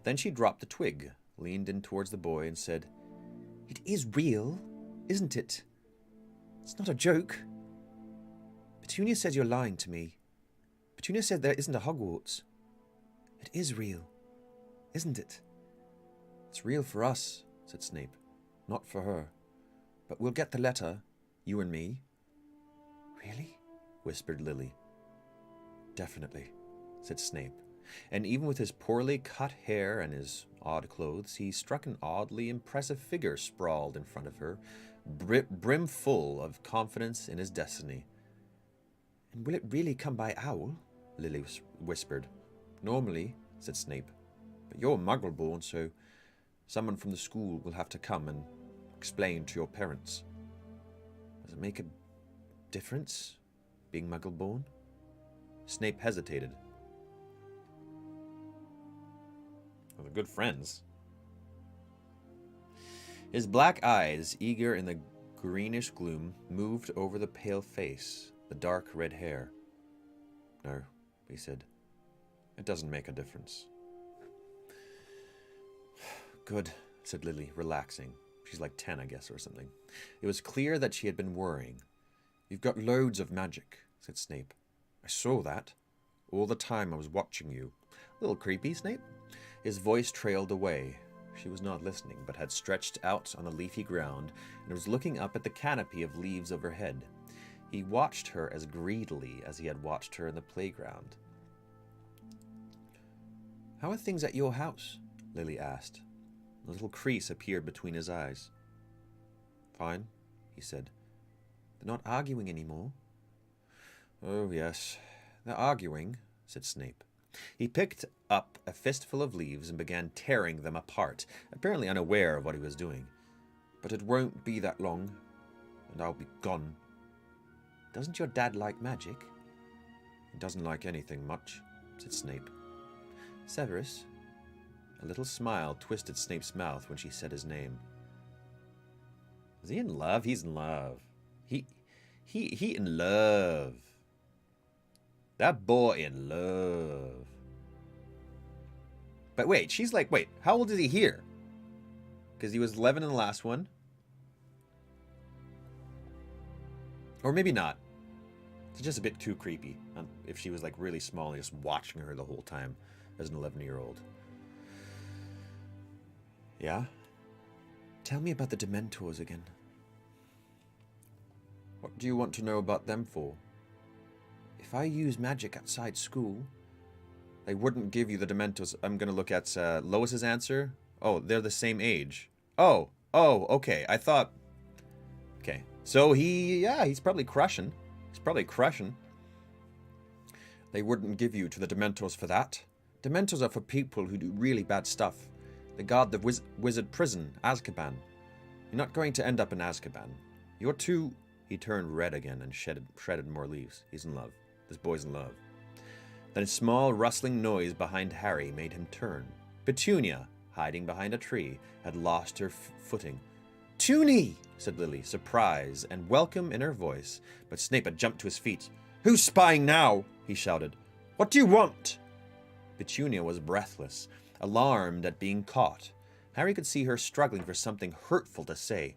Then she dropped the twig, leaned in towards the boy, and said, It is real, isn't it? It's not a joke. Petunia says you're lying to me. Petunia said there isn't a Hogwarts. It is real, isn't it? It's real for us, said Snape. Not for her. But we'll get the letter, you and me. Really? Whispered Lily. Definitely, said Snape. And even with his poorly cut hair and his odd clothes, he struck an oddly impressive figure sprawled in front of her, brimful of confidence in his destiny. And will it really come by owl? Lily whispered. Normally, said Snape. But you're Muggle-born, so someone from the school will have to come and explain to your parents. Does it make a difference, being Muggle-born? Snape hesitated. Well, they're good friends. His black eyes, eager in the greenish gloom, moved over the pale face, the dark red hair. No, he said. It doesn't make a difference. Good, said Lily, relaxing. She's like 10, I guess, or something. It was clear that she had been worrying. You've got loads of magic, said Snape. I saw that. All the time I was watching you. A little creepy, Snape. His voice trailed away. She was not listening, but had stretched out on the leafy ground and was looking up at the canopy of leaves overhead. He watched her as greedily as he had watched her in the playground. How are things at your house? Lily asked. A little crease appeared between his eyes. Fine, he said. They're not arguing anymore. Oh, yes, they're arguing, said Snape. He picked up a fistful of leaves and began tearing them apart, apparently unaware of what he was doing. But it won't be that long, and I'll be gone. Doesn't your dad like magic? He doesn't like anything much, said Snape. Severus? A little smile twisted Snape's mouth when she said his name. Is he in love? He's in love. He in love. That boy in love. But wait, she's like, wait, how old is he here? Because he was 11 in the last one. Or maybe not. It's just a bit too creepy. If she was like really small and just watching her the whole time as an 11-year-old. Yeah? Tell me about the Dementors again. What do you want to know about them for? If I use magic outside school, they wouldn't give you the Dementors. I'm going to look at Lois's answer. Oh, they're the same age. Oh, okay. I thought... Okay. So he's probably crushing. He's probably crushing. They wouldn't give you to the Dementors for that. Dementors are for people who do really bad stuff. They guard the wizard prison, Azkaban. You're not going to end up in Azkaban. You're too... He turned red again and shredded more leaves. He's in love. This boy's in love. Then a small rustling noise behind Harry made him turn. Petunia, hiding behind a tree, had lost her footing. Toonie, said Lily, surprise and welcome in her voice. But Snape had jumped to his feet. Who's spying now? He shouted. What do you want? Petunia was breathless, alarmed at being caught. Harry could see her struggling for something hurtful to say.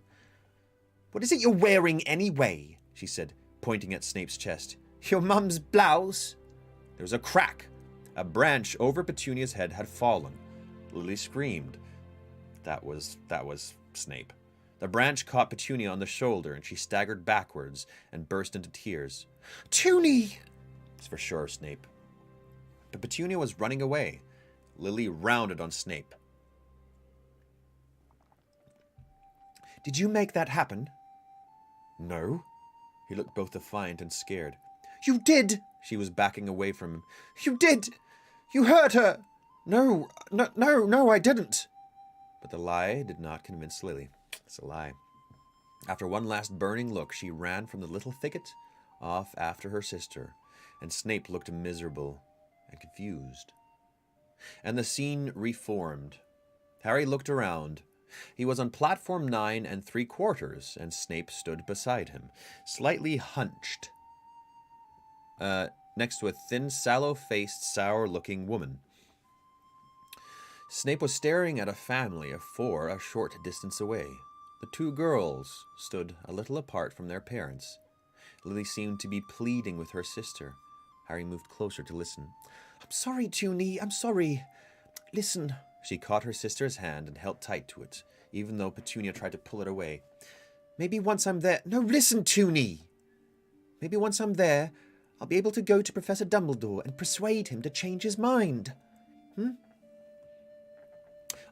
What is it you're wearing anyway? She said, pointing at Snape's chest. Your mum's blouse? There was a crack. A branch over Petunia's head had fallen. Lily screamed. That was Snape. The branch caught Petunia on the shoulder, and she staggered backwards and burst into tears. Toonie! It's for sure Snape. But Petunia was running away. Lily rounded on Snape. Did you make that happen? No. He looked both defiant and scared. You did! She was backing away from him. You did! You hurt her! No, I didn't. But the lie did not convince Lily. It's a lie. After one last burning look, she ran from the little thicket off after her sister, and Snape looked miserable and confused. And the scene reformed. Harry looked around. He was on platform 9 3/4, and Snape stood beside him, slightly hunched, next to a thin, sallow-faced, sour-looking woman. Snape was staring at a family of 4 a short distance away. The 2 girls stood a little apart from their parents. Lily seemed to be pleading with her sister. Harry moved closer to listen. I'm sorry, Toonie, I'm sorry. Listen. She caught her sister's hand and held tight to it, even though Petunia tried to pull it away. Maybe once I'm there... No, listen, Toonie! Maybe once I'm there, I'll be able to go to Professor Dumbledore and persuade him to change his mind.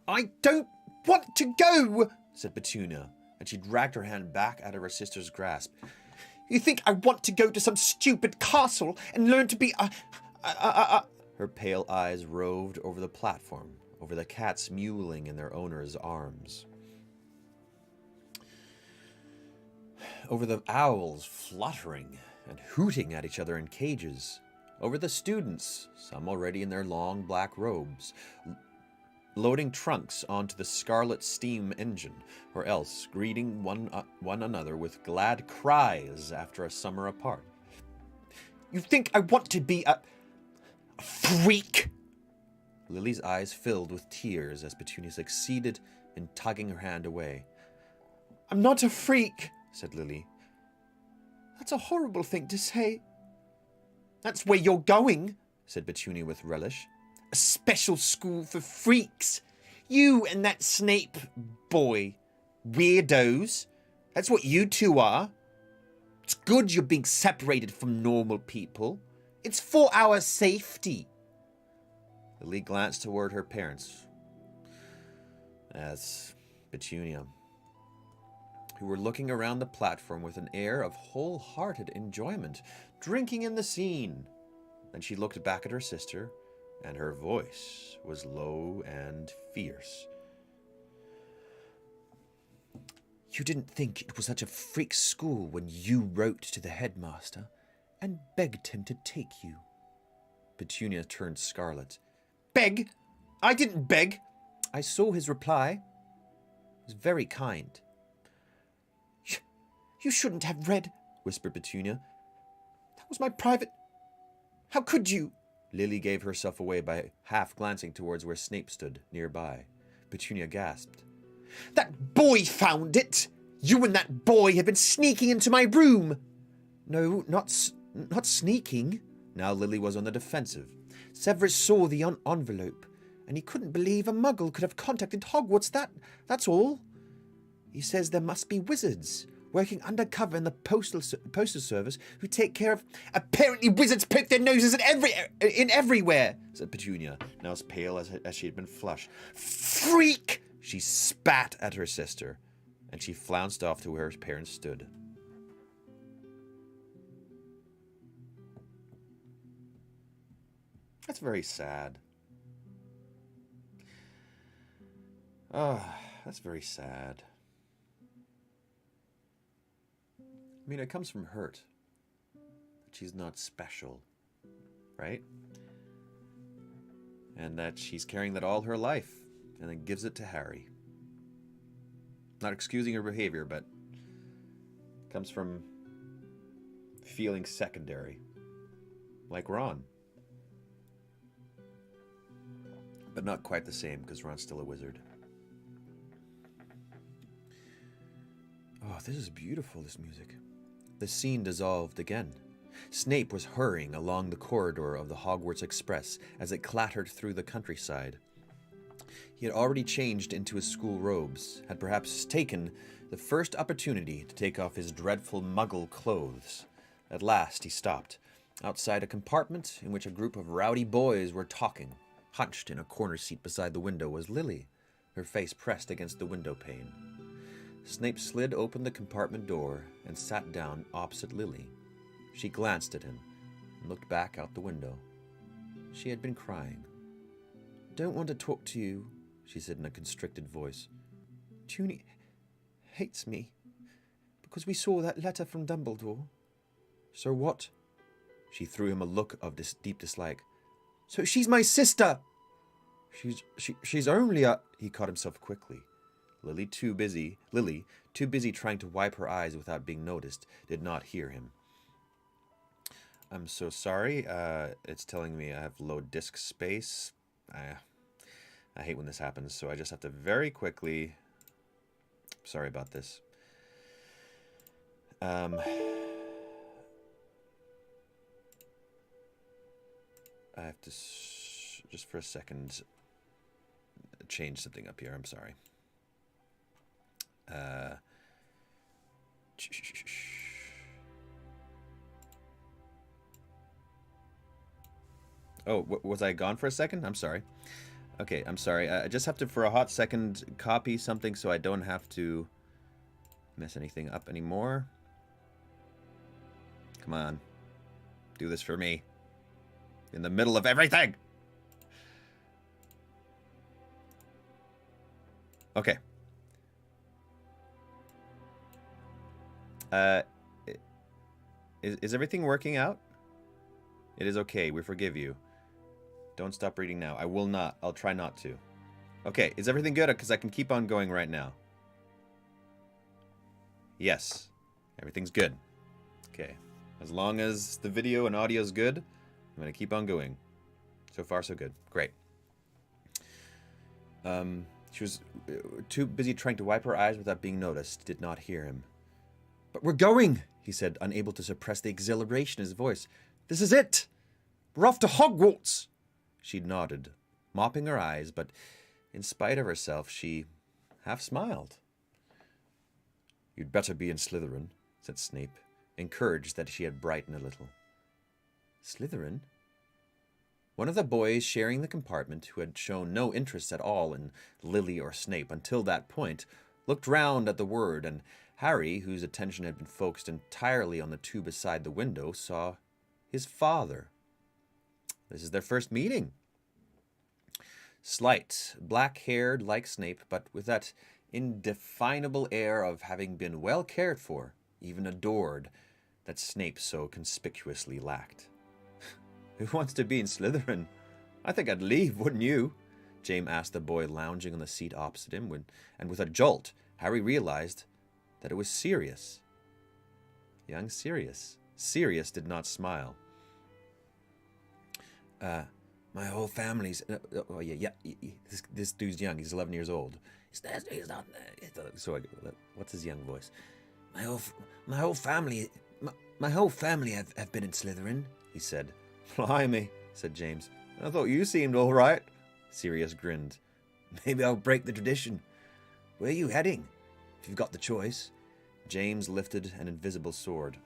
I don't want to go, said Petunia, and she dragged her hand back out of her sister's grasp. You think I want to go to some stupid castle and learn to be Her pale eyes roved over the platform, over the cats mewling in their owner's arms, over the owls fluttering and hooting at each other in cages, over the students, some already in their long black robes, loading trunks onto the scarlet steam engine, or else greeting one another with glad cries after a summer apart. "You think I want to be a freak?" Lily's eyes filled with tears as Petunia succeeded in tugging her hand away. "I'm not a freak," said Lily. "That's a horrible thing to say." "That's where you're going," said Petunia with relish. "A special school for freaks. You and that Snape boy. Weirdos. That's what you two are. It's good you're being separated from normal people. It's for our safety." Lily glanced toward her parents. As Petunia, who were looking around the platform with an air of wholehearted enjoyment, drinking in the scene. Then she looked back at her sister, and her voice was low and fierce. "You didn't think it was such a freak school when you wrote to the headmaster and begged him to take you." Petunia turned scarlet. "Beg? I didn't beg." "I saw his reply. It was very kind." You shouldn't have read," whispered Petunia. "That was my private... How could you?" Lily gave herself away by half glancing towards where Snape stood, nearby. Petunia gasped. "That boy found it! You and that boy have been sneaking into my room!" "No, not sneaking." Now Lily was on the defensive. "Severus saw the envelope, and he couldn't believe a muggle could have contacted Hogwarts, that's all. He says there must be wizards working undercover in the postal service who take care of..." "Apparently wizards poke their noses in everywhere," said Petunia, now as pale as she had been flushed. "Freak!" She spat at her sister, and she flounced off to where her parents stood. That's very sad. Oh, that's very sad. I mean, it comes from hurt. That she's not special, right? And that she's carrying that all her life, and then gives it to Harry. Not excusing her behavior, but comes from feeling secondary. Like Ron. But not quite the same, because Ron's still a wizard. Oh, this is beautiful, this music. The scene dissolved again. Snape was hurrying along the corridor of the Hogwarts Express as it clattered through the countryside. He had already changed into his school robes, had perhaps taken the first opportunity to take off his dreadful muggle clothes. At last he stopped, outside a compartment in which a group of rowdy boys were talking. Hunched in a corner seat beside the window was Lily, her face pressed against the window pane. Snape slid open the compartment door and sat down opposite Lily. She glanced at him and looked back out the window. She had been crying. "Don't want to talk to you," she said in a constricted voice. "Junie hates me because we saw that letter from Dumbledore." "So what?" She threw him a look of deep dislike. "So she's my sister!" She's only a..." He caught himself quickly. Lily, too busy trying to wipe her eyes without being noticed, did not hear him. "I'm so sorry. It's telling me I have low disk space. I hate when this happens, so I just have to very quickly... Sorry about this. I have to, just for a second, change something up here. I'm sorry. Oh, was I gone for a second? I'm sorry. Okay, I'm sorry. I just have to, for a hot second, copy something so I don't have to mess anything up anymore. Come on. Do this for me. In the middle of everything! Okay. Uh, is everything working out? It is okay. We forgive you. Don't stop reading now. I will not. I'll try not to. Okay, is everything good? Because I can keep on going right now. Yes, everything's good. Okay, as long as the video and audio is good, I'm going to keep on going. So far, so good. Great. She was too busy trying to wipe her eyes without being noticed, did not hear him. But we're going, he said, unable to suppress the exhilaration in his voice. This is it! We're off to Hogwarts! She nodded, mopping her eyes, but in spite of herself, she half smiled. You'd better be in Slytherin, said Snape, encouraged that she had brightened a little. Slytherin? One of the boys sharing the compartment, who had shown no interest at all in Lily or Snape until that point, looked round at the word, and Harry, whose attention had been focused entirely on the two beside the window, saw his father. This is their first meeting. Slight, black-haired like Snape, but with that indefinable air of having been well cared for, even adored, that Snape so conspicuously lacked. Who wants to be in Slytherin? I think I'd leave, wouldn't you? James asked the boy lounging on the seat opposite him, and with a jolt, Harry realized that it was Sirius. Young Sirius. Sirius did not smile. My whole family's... oh, yeah. This dude's young. He's 11 years old. He's not... So, what's his young voice? My whole family have been in Slytherin, he said. Blimey, said James. I thought you seemed all right. Sirius grinned. Maybe I'll break the tradition. Where are you heading? If you've got the choice. James lifted an invisible sword.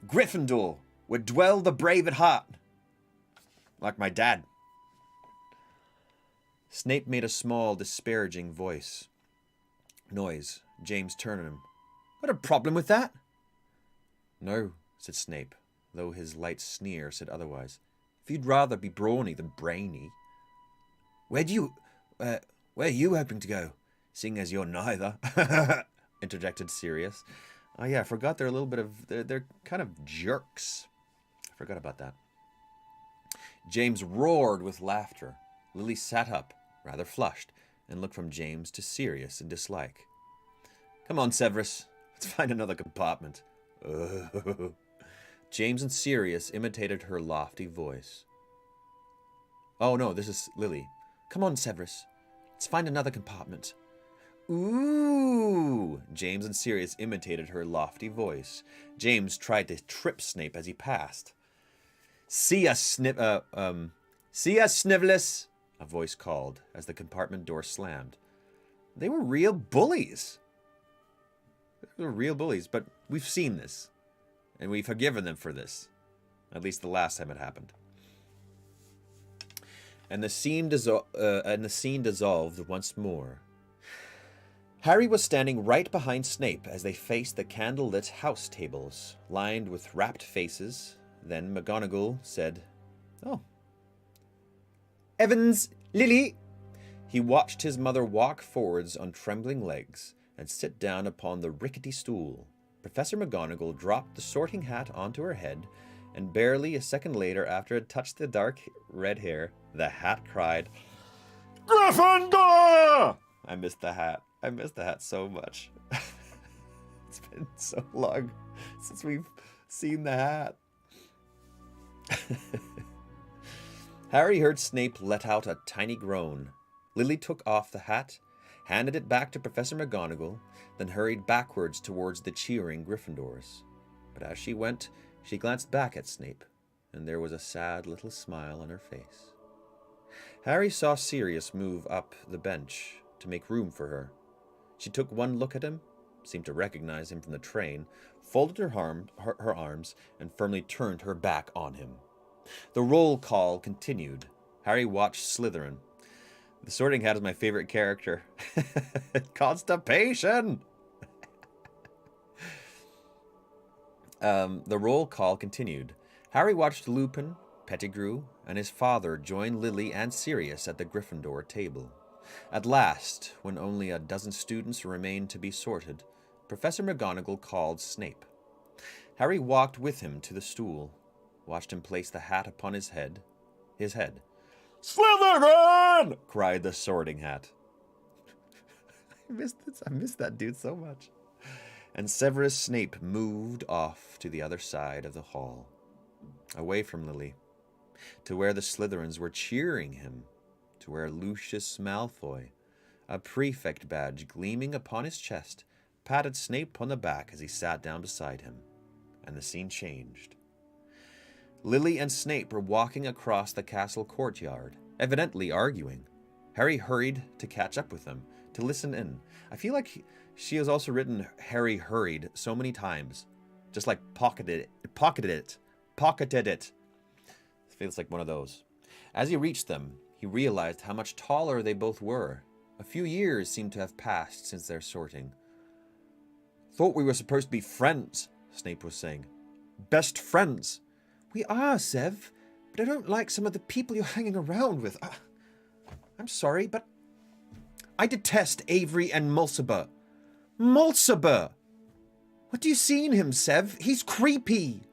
Gryffindor, where dwell the brave at heart. Like my dad. Snape made a small, disparaging noise. James turned on him. Got a problem with that? No, said Snape, though his light sneer said otherwise. If you'd rather be brawny than brainy. Where are you hoping to go? Seeing as you're neither, interjected Sirius. Oh yeah, I forgot they're a little bit of... They're kind of jerks. I forgot about that. James roared with laughter. Lily sat up, rather flushed, and looked from James to Sirius in dislike. Come on, Severus. Let's find another compartment. James and Sirius imitated her lofty voice. Oh no, this is Lily. Come on, Severus. Let's find another compartment. Ooh! James and Sirius imitated her lofty voice. James tried to trip Snape as he passed. See us, Snivellus, a voice called as the compartment door slammed. They were real bullies. They were real bullies, but we've seen this. And we've forgiven them for this. At least the last time it happened. And the scene dissolved once more. Harry was standing right behind Snape as they faced the candle-lit house tables, lined with rapt faces. Then McGonagall said, "Oh. Evans, Lily!" He watched his mother walk forwards on trembling legs and sit down upon the rickety stool. Professor McGonagall dropped the sorting hat onto her head, and barely a second later, after it touched the dark red hair, the hat cried, Gryffindor! I missed the hat. I missed the hat so much. It's been so long since we've seen the hat. Harry heard Snape let out a tiny groan. Lily took off the hat, handed it back to Professor McGonagall, then hurried backwards towards the cheering Gryffindors. But as she went, she glanced back at Snape, and there was a sad little smile on her face. Harry saw Sirius move up the bench to make room for her. She took one look at him, seemed to recognize him from the train, folded her arms, and firmly turned her back on him. The roll call continued. Harry watched Slytherin. The Sorting Hat is my favorite character. Constipation! The roll call continued. Harry watched Lupin, Pettigrew, and his father join Lily and Sirius at the Gryffindor table. At last, when only a dozen students remained to be sorted, Professor McGonagall called Snape. Harry walked with him to the stool, watched him place the hat upon his head. "Slytherin!" cried the Sorting Hat. I missed that dude so much. And Severus Snape moved off to the other side of the hall, away from Lily, to where the Slytherins were cheering him, to where Lucius Malfoy, a prefect badge gleaming upon his chest, patted Snape on the back as he sat down beside him, and the scene changed. Lily and Snape were walking across the castle courtyard, evidently arguing. Harry hurried to catch up with them, to listen in. I feel like she has also written Harry hurried so many times, just like pocketed it. It feels like one of those. As he reached them, he realized how much taller they both were. A few years seemed to have passed since their sorting. "Thought we were supposed to be friends," Snape was saying. "Best friends." "We are, Sev, but I don't like some of the people you're hanging around with. I'm sorry, but I detest Avery and Mulciber." "Mulciber! What do you see in him, Sev? He's creepy.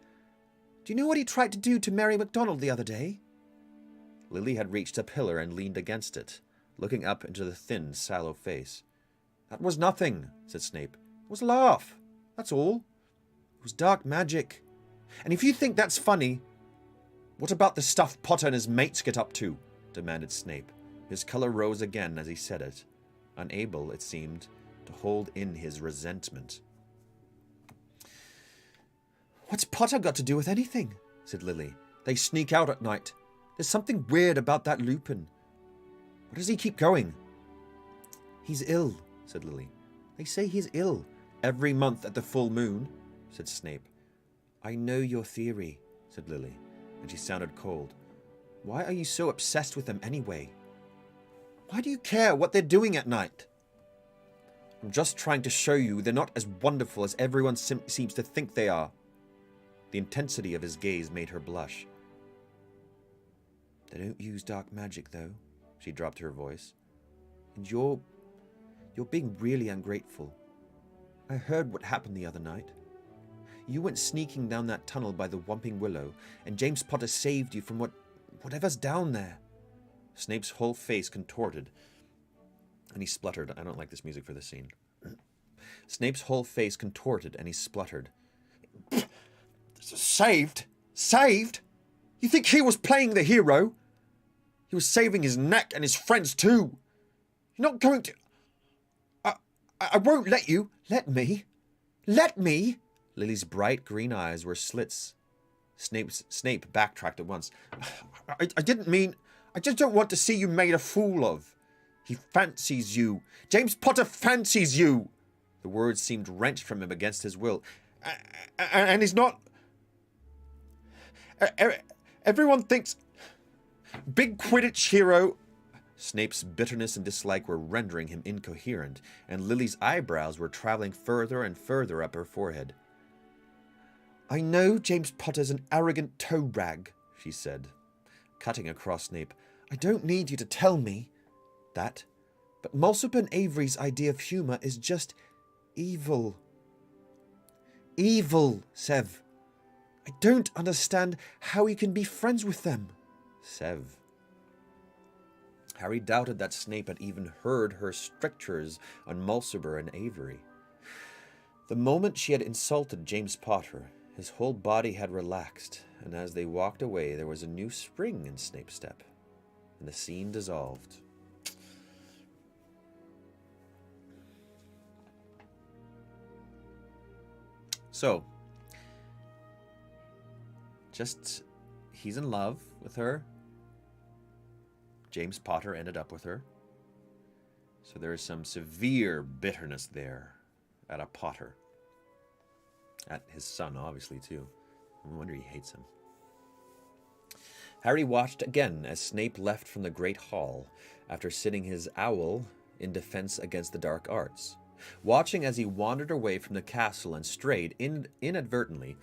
Do you know what he tried to do to Mary MacDonald the other day?" Lily had reached a pillar and leaned against it, looking up into the thin, sallow face. "That was nothing," said Snape. "It was a laugh, that's all. It was dark magic. And if you think that's funny, what about the stuff Potter and his mates get up to?" demanded Snape. His color rose again as he said it, unable, it seemed, to hold in his resentment. "What's Potter got to do with anything?" said Lily. "They sneak out at night. There's something weird about that Lupin. Why does he keep going?" "He's ill," said Lily. "They say he's ill every month at the full moon," said Snape. "I know your theory," said Lily, and she sounded cold. "Why are you so obsessed with them anyway? Why do you care what they're doing at night?" "I'm just trying to show you they're not as wonderful as everyone seems to think they are." The intensity of his gaze made her blush. "They don't use dark magic, though," she dropped her voice. "And you're being really ungrateful. I heard what happened the other night. You went sneaking down that tunnel by the Whomping Willow, and James Potter saved you from whatever's down there." Snape's whole face contorted, and he spluttered. I don't like this music for this scene. Snape's whole face contorted, and he spluttered. Saved? Saved? You think he was playing the hero? He was saving his neck and his friends too. You're not going to... I won't let you. Let me. Let me. Lily's bright green eyes were slits. Snape backtracked at once. I didn't mean... I just don't want to see you made a fool of. He fancies you. James Potter fancies you. The words seemed wrenched from him against his will. And he's not... Everyone thinks... Big Quidditch hero... Snape's bitterness and dislike were rendering him incoherent, and Lily's eyebrows were traveling further and further up her forehead. I know James Potter's an arrogant toe rag, she said, cutting across Snape. I don't need you to tell me that, but Mulciber and Avery's idea of humour is just evil. Evil, Sev. I don't understand how he can be friends with them. Sev. Harry doubted that Snape had even heard her strictures on Mulciber and Avery. The moment she had insulted James Potter, his whole body had relaxed, and as they walked away there was a new spring in Snape's step, and the scene dissolved. So, he's in love with her. James Potter ended up with her. So there is some severe bitterness there at a Potter. At his son, obviously, too. No wonder he hates him. Harry watched again as Snape left from the Great Hall after sitting his owl in defense against the dark arts. Watching as he wandered away from the castle and strayed inadvertently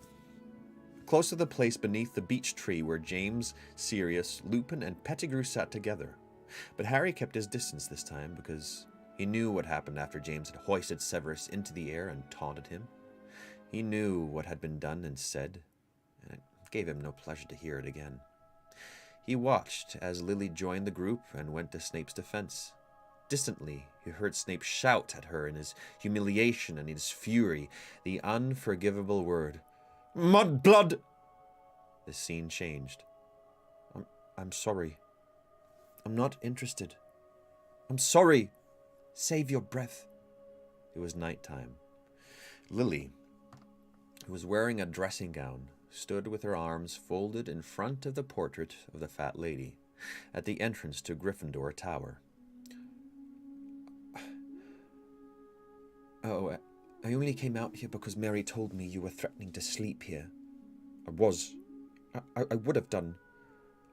close to the place beneath the beech tree where James, Sirius, Lupin, and Pettigrew sat together. But Harry kept his distance this time because he knew what happened after James had hoisted Severus into the air and taunted him. He knew what had been done and said, and it gave him no pleasure to hear it again. He watched as Lily joined the group and went to Snape's defense. Distantly, he heard Snape shout at her in his humiliation and his fury, the unforgivable word, "Mudblood!" The scene changed. I'm sorry. I'm not interested. I'm sorry. Save your breath. It was nighttime. Lily, who was wearing a dressing gown, stood with her arms folded in front of the portrait of the fat lady at the entrance to Gryffindor Tower. Oh, I only came out here because Mary told me you were threatening to sleep here. I was. I would have done.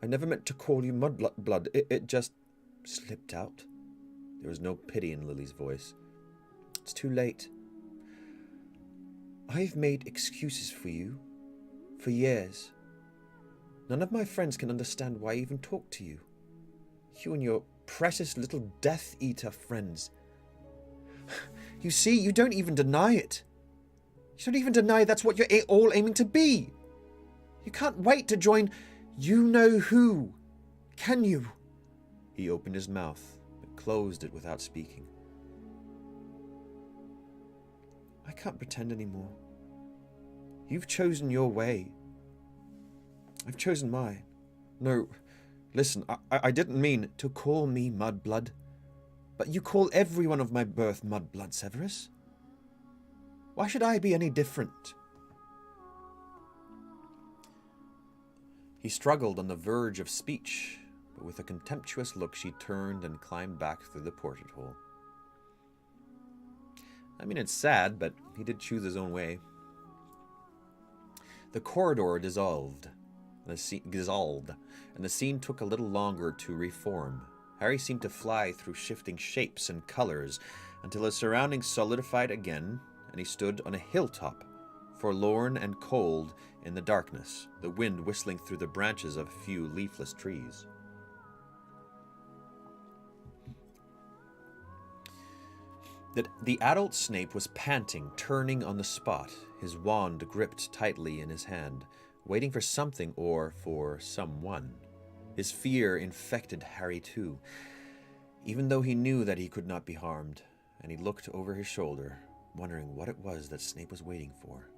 I never meant to call you Mudblood. It just slipped out. There was no pity in Lily's voice. It's too late. I've made excuses for you for years. None of my friends can understand why I even talk to you. You and your precious little Death Eater friends. You see, you don't even deny it. You don't even deny that's what you're all aiming to be. You can't wait to join you-know-who, can you? He opened his mouth, but closed it without speaking. I can't pretend anymore. You've chosen your way. I've chosen mine. No, listen, I didn't mean to call me Mudblood. But you call everyone of my birth Mudblood, Severus. Why should I be any different? He struggled on the verge of speech, but with a contemptuous look she turned and climbed back through the portrait hole. I mean, it's sad, but he did choose his own way. The corridor dissolved, and the scene took a little longer to reform. Harry seemed to fly through shifting shapes and colors until his surroundings solidified again, and he stood on a hilltop, forlorn and cold in the darkness, the wind whistling through the branches of a few leafless trees. The adult Snape was panting, turning on the spot, his wand gripped tightly in his hand, waiting for something or for someone. His fear infected Harry too, even though he knew that he could not be harmed, and he looked over his shoulder, wondering what it was that Snape was waiting for.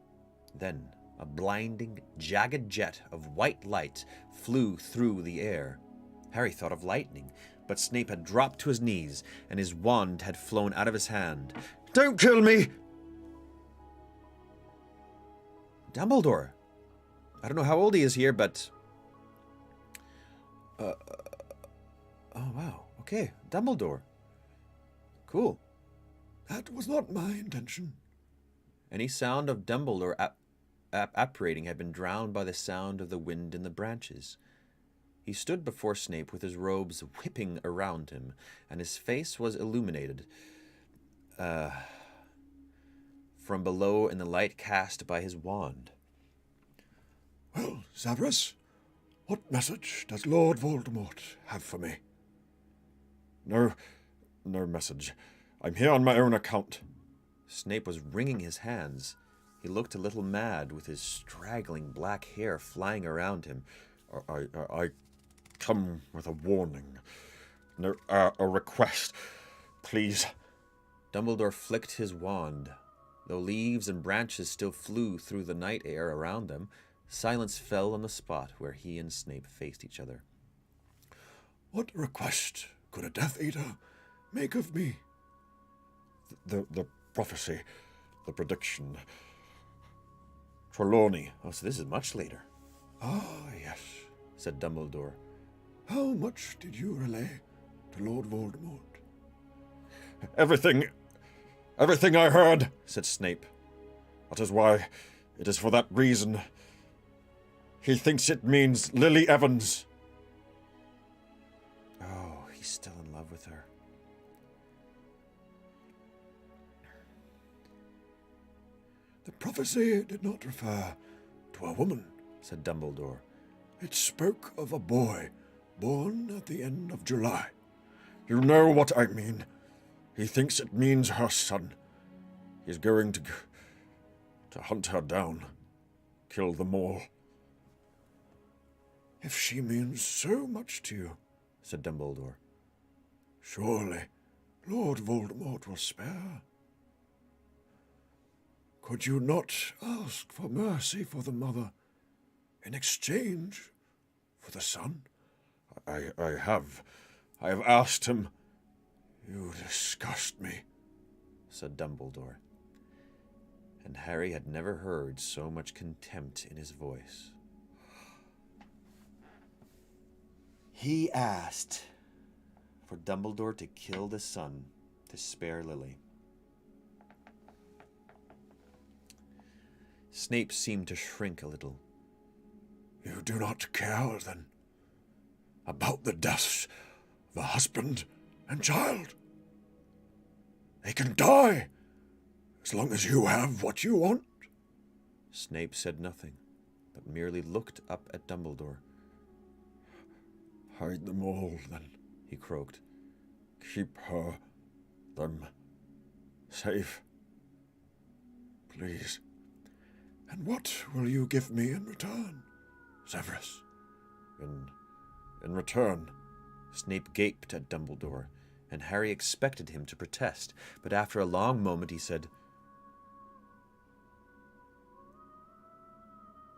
Then, a blinding, jagged jet of white light flew through the air. Harry thought of lightning, but Snape had dropped to his knees, and his wand had flown out of his hand. "Don't kill me!" Dumbledore! I don't know how old he is here, but... oh, wow. Okay, Dumbledore. Cool. That was not my intention. Any sound of Dumbledore apparating had been drowned by the sound of the wind in the branches. He stood before Snape with his robes whipping around him, and his face was illuminated from below in the light cast by his wand. Well, Severus, what message does Lord Voldemort have for me? No message. I'm here on my own account. Snape was wringing his hands. He looked a little mad, with his straggling black hair flying around him. I come with a warning. No, a request. Please. Dumbledore flicked his wand. Though leaves and branches still flew through the night air around them, silence fell on the spot where he and Snape faced each other. What request could a Death Eater make of me? The prophecy, the prediction. Trelawney. Oh, so this is much later. Ah, yes, said Dumbledore. How much did you relay to Lord Voldemort? Everything I heard, said Snape. That is why, it is for that reason. He thinks it means Lily Evans. Oh, he's still in love with her. The prophecy did not refer to a woman, said Dumbledore. It spoke of a boy born at the end of July. You know what I mean. He thinks it means her son. He's going to hunt her down, kill them all. If she means so much to you, said Dumbledore, surely Lord Voldemort will spare her. Could you not ask for mercy for the mother in exchange for the son? I have asked him. You disgust me, said Dumbledore. And Harry had never heard so much contempt in his voice. He asked for Dumbledore to kill the son to spare Lily. Snape seemed to shrink a little. You do not care, then, about the deaths of a husband and child? They can die, as long as you have what you want. Snape said nothing, but merely looked up at Dumbledore. Hide them all, then, he croaked. Keep them safe, please. And what will you give me in return, Severus? In return, Snape gaped at Dumbledore, and Harry expected him to protest, but after a long moment he said,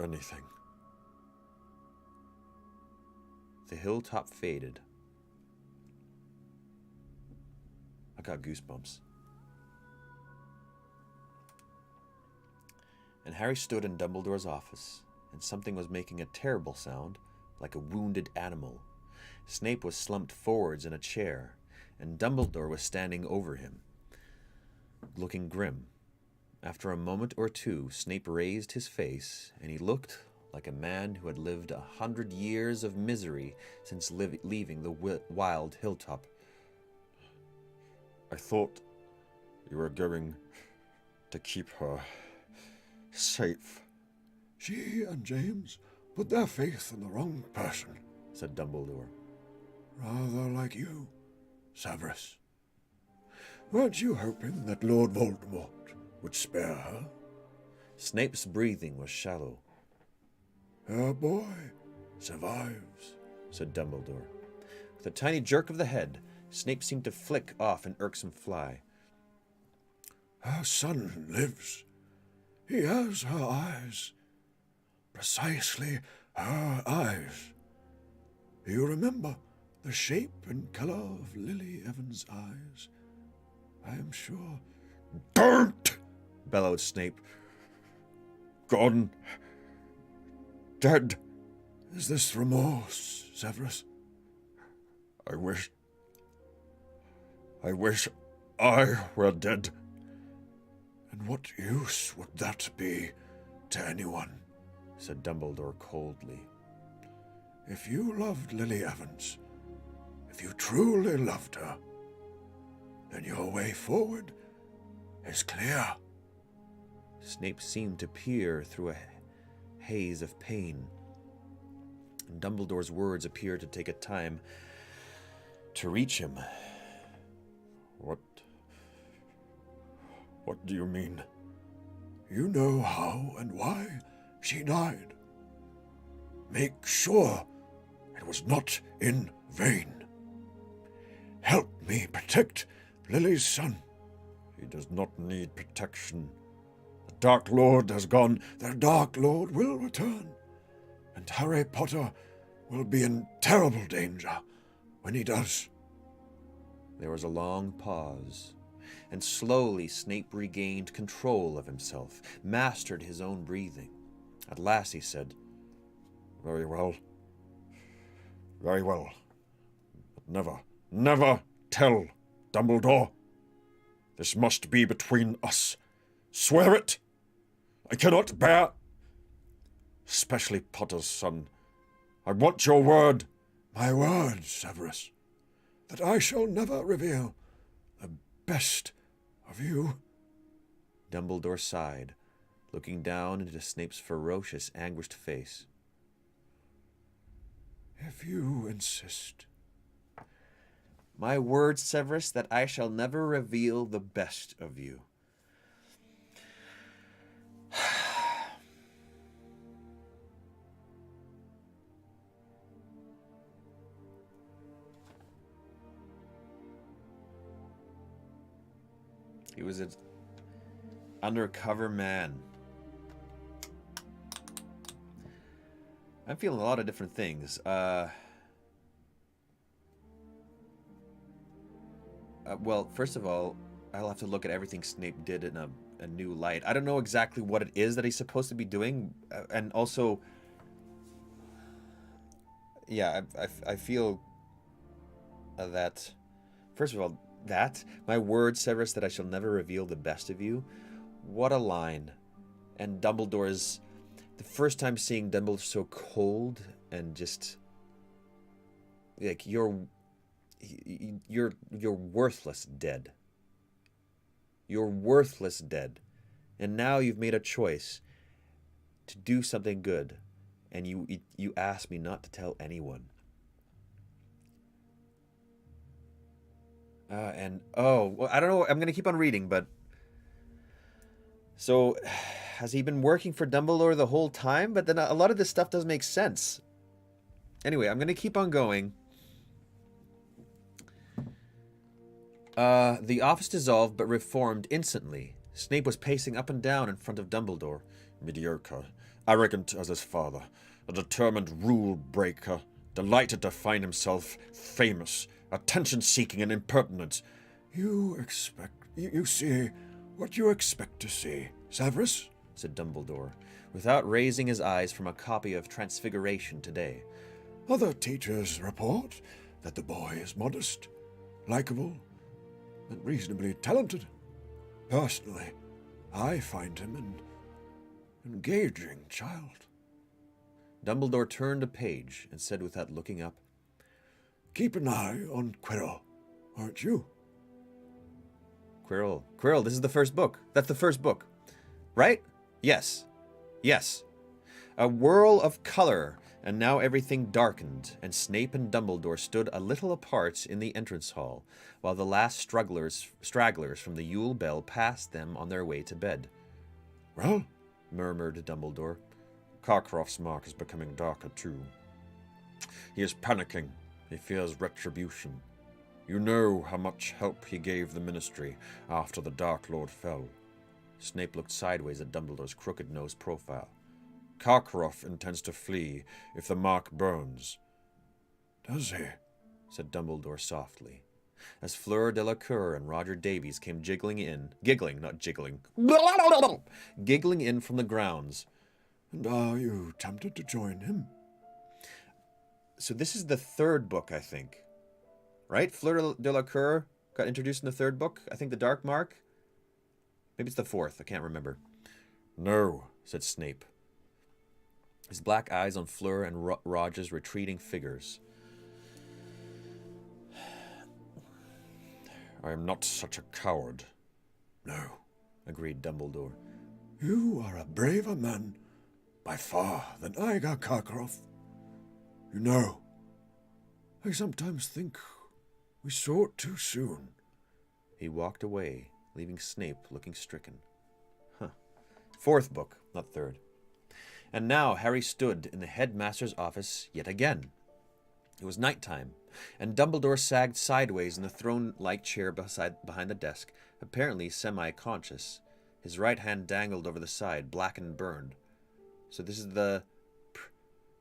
anything. The hilltop faded. I got goosebumps. And Harry stood in Dumbledore's office, and something was making a terrible sound, like a wounded animal. Snape was slumped forwards in a chair, and Dumbledore was standing over him, looking grim. After a moment or two, Snape raised his face, and he looked like a man who had lived 100 years of misery since leaving the wild hilltop. I thought you were going to keep her safe. She and James put their faith in the wrong person, said Dumbledore. Rather like you, Severus. Weren't you hoping that Lord Voldemort would spare her? Snape's breathing was shallow. Her boy survives, said Dumbledore. With a tiny jerk of the head, Snape seemed to flick off an irksome fly. Her son lives. He has her eyes. Precisely her eyes. Do you remember the shape and color of Lily Evans' eyes? I am sure. Don't! Bellowed Snape. Gone. Dead. Is this remorse, Severus? I wish I were dead. And what use would that be to anyone? Said Dumbledore coldly. If you loved Lily Evans, if you truly loved her, then your way forward is clear. Snape seemed to peer through a haze of pain, and Dumbledore's words appeared to take a time to reach him. What do you mean? You know how and why she died. Make sure it was not in vain. Help me protect Lily's son. He does not need protection. The Dark Lord has gone. The Dark Lord will return. And Harry Potter will be in terrible danger when he does. There was a long pause, and slowly Snape regained control of himself, mastered his own breathing. At last he said, Very well. Very well. But never tell Dumbledore. This must be between us. Swear it. I cannot bear. Especially Potter's son. I want your word. My word, Severus. That I shall never reveal the best of you. Dumbledore sighed, looking down into Snape's ferocious, anguished face. If you insist. My word, Severus, that I shall never reveal the best of you. He was an undercover man. I'm feeling a lot of different things. Well, first of all, I'll have to look at everything Snape did in a new light. I don't know exactly what it is that he's supposed to be doing, and also, yeah, I feel that, first of all, that, my word, Severus, that I shall never reveal the best of you. What a line. And Dumbledore's, the first time seeing Dumbledore so cold and just, like, you're worthless dead. You're worthless dead. And now you've made a choice to do something good, and you ask me not to tell anyone. Well, I don't know. I'm gonna keep on reading, but so has he been working for Dumbledore the whole time? But then a lot of this stuff doesn't make sense. Anyway, I'm gonna keep on going. The office dissolved but reformed instantly. Snape was pacing up and down in front of Dumbledore. Mediocre, arrogant as his father, a determined rule breaker, delighted to find himself famous, attention-seeking and impertinent. You see what you expect to see, Severus, said Dumbledore, without raising his eyes from a copy of Transfiguration today. Other teachers report that the boy is modest, likable, and reasonably talented. Personally, I find him an engaging child. Dumbledore turned a page and said without looking up, Keep an eye on Quirrell, aren't you? Quirrell, this is the first book. That's the first book. Right? Yes. A whirl of color, and now everything darkened, and Snape and Dumbledore stood a little apart in the entrance hall, while the last stragglers from the Yule Bell passed them on their way to bed. Well, murmured Dumbledore. Karkaroff's mark is becoming darker too. He is panicking. He fears retribution. You know how much help he gave the Ministry after the Dark Lord fell. Snape looked sideways at Dumbledore's crooked-nosed profile. Karkaroff intends to flee if the mark burns. Does he? Said Dumbledore softly, as Fleur Delacour and Roger Davies came giggling in from the grounds. And are you tempted to join him? So this is the third book, I think. Right? Fleur Delacour got introduced in the third book. I think the Dark Mark. Maybe it's the fourth. I can't remember. No, said Snape, his black eyes on Fleur and Roger's retreating figures. I am not such a coward. No, agreed Dumbledore. You are a braver man, by far, than Igar Karkaroff. You know, I sometimes think we saw it too soon. He walked away, leaving Snape looking stricken. Fourth book, not third. And now Harry stood in the headmaster's office yet again. It was nighttime, and Dumbledore sagged sideways in the throne-like chair behind the desk, apparently semi-conscious. His right hand dangled over the side, black and burned. So this is the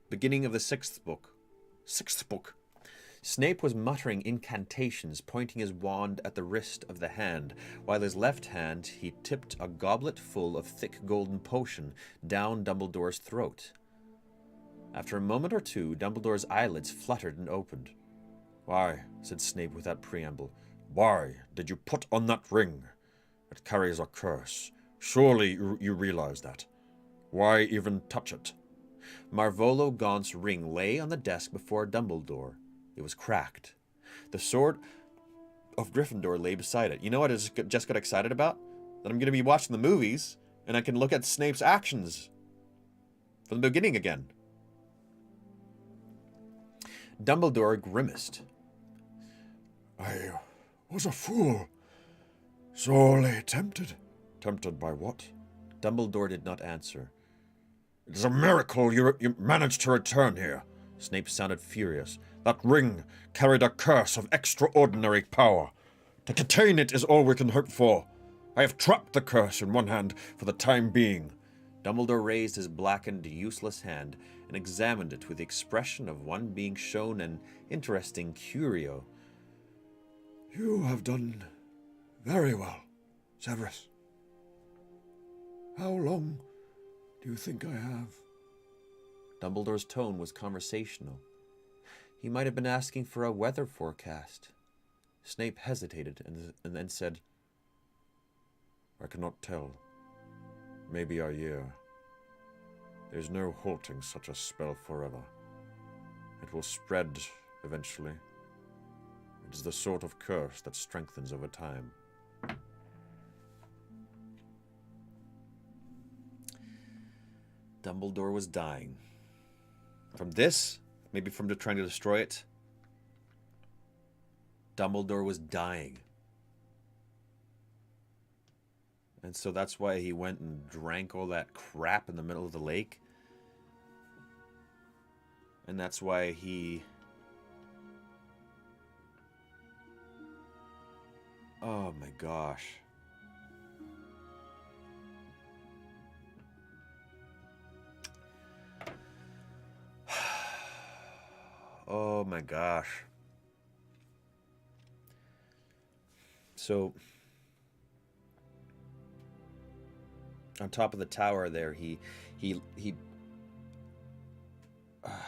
beginning of the sixth book. Sixth book. Snape was muttering incantations, pointing his wand at the wrist of the hand, while his left hand he tipped a goblet full of thick golden potion down Dumbledore's throat. After a moment or two, Dumbledore's eyelids fluttered and opened. Why, said Snape without preamble, why did you put on that ring? It carries a curse. Surely you realize that. Why even touch it? Marvolo Gaunt's ring lay on the desk before Dumbledore. It was cracked. The sword of Gryffindor lay beside it. You know what I just got excited about? That I'm going to be watching the movies, and I can look at Snape's actions from the beginning again. Dumbledore grimaced. I was a fool. Sorely tempted. Tempted by what? Dumbledore did not answer. It is a miracle you managed to return here. Snape sounded furious. That ring carried a curse of extraordinary power. To contain it is all we can hope for. I have trapped the curse in one hand for the time being. Dumbledore raised his blackened, useless hand and examined it with the expression of one being shown an interesting curio. You have done very well, Severus. How long do you think I have? Dumbledore's tone was conversational. He might have been asking for a weather forecast. Snape hesitated and then said, I cannot tell. Maybe a year. There's no halting such a spell forever. It will spread eventually. It is the sort of curse that strengthens over time. Dumbledore was dying. From this? Maybe from trying to destroy it? Dumbledore was dying. And so that's why he went and drank all that crap in the middle of the lake. And that's why he... Oh my gosh. Oh my gosh. So, on top of the tower there,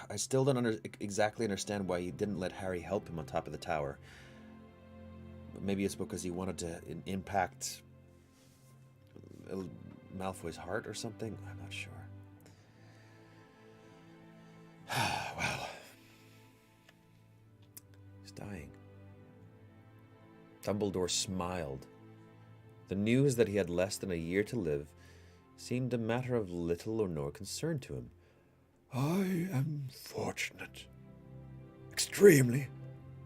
I still don't exactly understand why he didn't let Harry help him on top of the tower. Maybe it's because he wanted to impact Malfoy's heart or something. I'm not sure. Well, he's dying. Dumbledore smiled. The news that he had less than a year to live seemed a matter of little or no concern to him. I am fortunate, extremely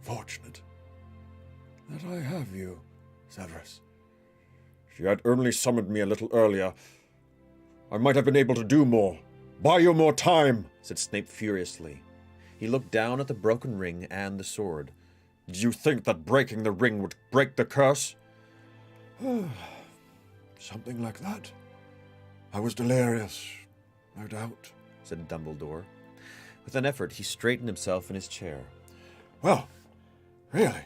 fortunate, that I have you, Severus. If you had only summoned me a little earlier, I might have been able to do more. Buy you more time, said Snape furiously. He looked down at the broken ring and the sword. Did you think that breaking the ring would break the curse? Something like that. I was delirious, no doubt, said Dumbledore. With an effort, he straightened himself in his chair. Well, really,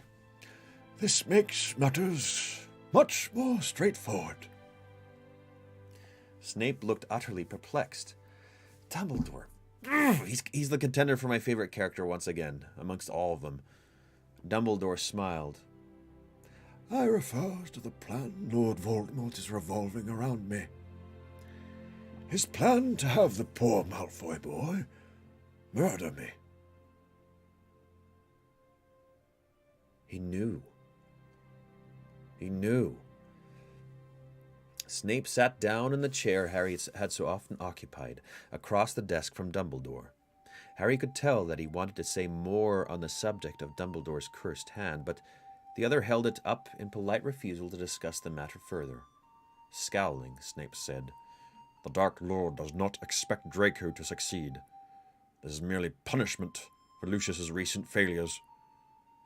this makes matters much more straightforward. Snape looked utterly perplexed. Dumbledore. He's the contender for my favorite character once again, amongst all of them. Dumbledore smiled. I refer to the plan Lord Voldemort is revolving around me. His plan to have the poor Malfoy boy murder me. He knew. He knew. Snape sat down in the chair Harry had so often occupied, across the desk from Dumbledore. Harry could tell that he wanted to say more on the subject of Dumbledore's cursed hand, but the other held it up in polite refusal to discuss the matter further. Scowling, Snape said, The Dark Lord does not expect Draco to succeed. This is merely punishment for Lucius's recent failures.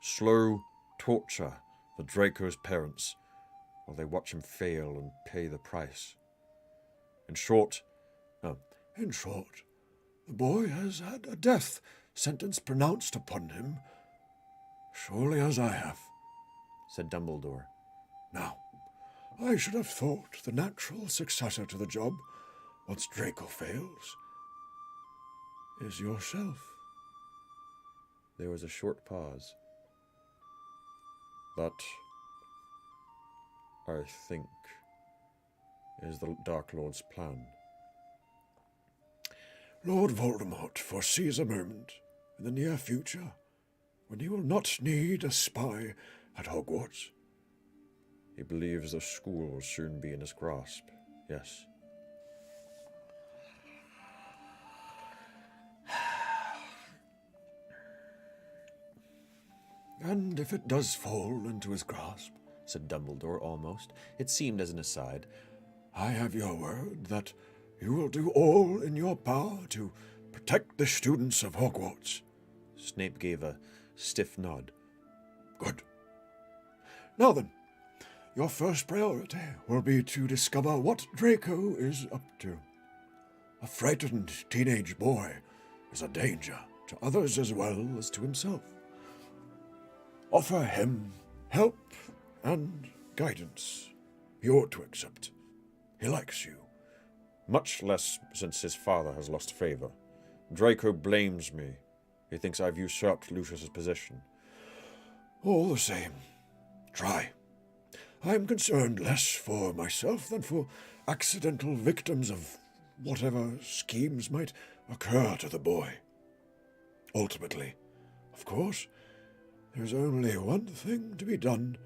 Slow torture for Draco's parents, while they watch him fail and pay the price. In short, the boy has had a death sentence pronounced upon him, surely as I have, said Dumbledore. Now, I should have thought the natural successor to the job, once Draco fails, is yourself. There was a short pause. That, I think, is the Dark Lord's plan. Lord Voldemort foresees a moment in the near future when he will not need a spy at Hogwarts. He believes the school will soon be in his grasp, yes. And if it does fall into his grasp, said Dumbledore almost. It seemed as an aside. I have your word that you will do all in your power to protect the students of Hogwarts. Snape gave a stiff nod. Good. Now then, your first priority will be to discover what Draco is up to. A frightened teenage boy is a danger to others as well as to himself. Offer him help and guidance. He ought to accept. He likes you. Much less since his father has lost favor. Draco blames me. He thinks I've usurped Lucius's position. All the same, try. I am concerned less for myself than for accidental victims of whatever schemes might occur to the boy. Ultimately, of course, there's only one thing to be done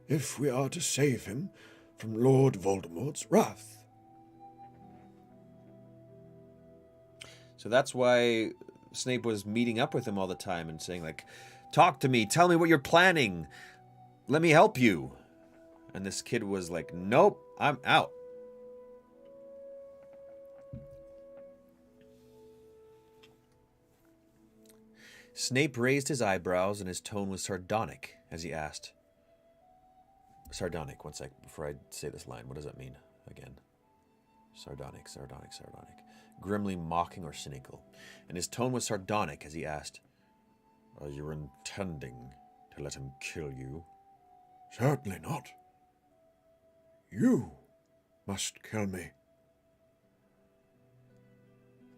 if we are to save him from Lord Voldemort's wrath. So that's why Snape was meeting up with him all the time and saying, like, talk to me, tell me what you're planning, let me help you. And this kid was like, nope, I'm out. Snape raised his eyebrows and his tone was sardonic as he asked. Sardonic, one sec, before I say this line, what does that mean again? Sardonic. Grimly mocking or cynical. And his tone was sardonic as he asked, are you intending to let him kill you? Certainly not. You must kill me.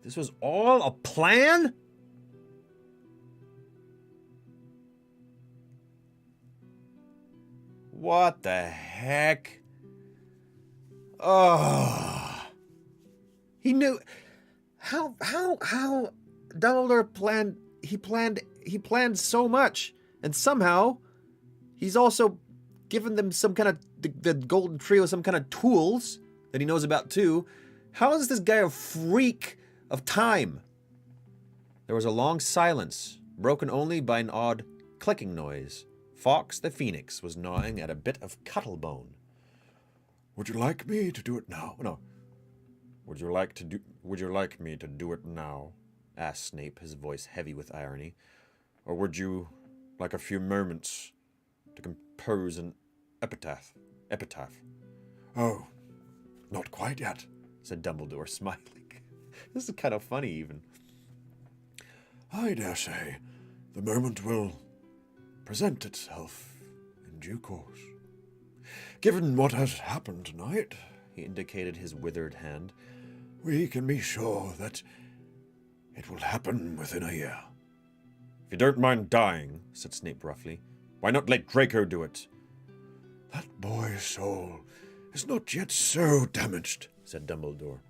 This was all a plan? What the heck? Oh. He knew how Dumbledore planned so much, and somehow he's also given them some kind of the golden trio, some kind of tools that he knows about too. How is this guy a freak of time? There was a long silence, broken only by an odd clicking noise. Fawkes the Phoenix was gnawing at a bit of cuttlebone. Would you like me to do it now? No. Would you like me to do it now? Asked Snape, his voice heavy with irony. Or would you like a few moments to compose an epitaph? Oh, not quite yet, said Dumbledore, smiling. This is kind of funny, even. I dare say the moment will present itself in due course. Given what has happened tonight, he indicated his withered hand, we can be sure that it will happen within a year. If you don't mind dying, said Snape roughly, why not let Draco do it? That boy's soul is not yet so damaged, said Dumbledore.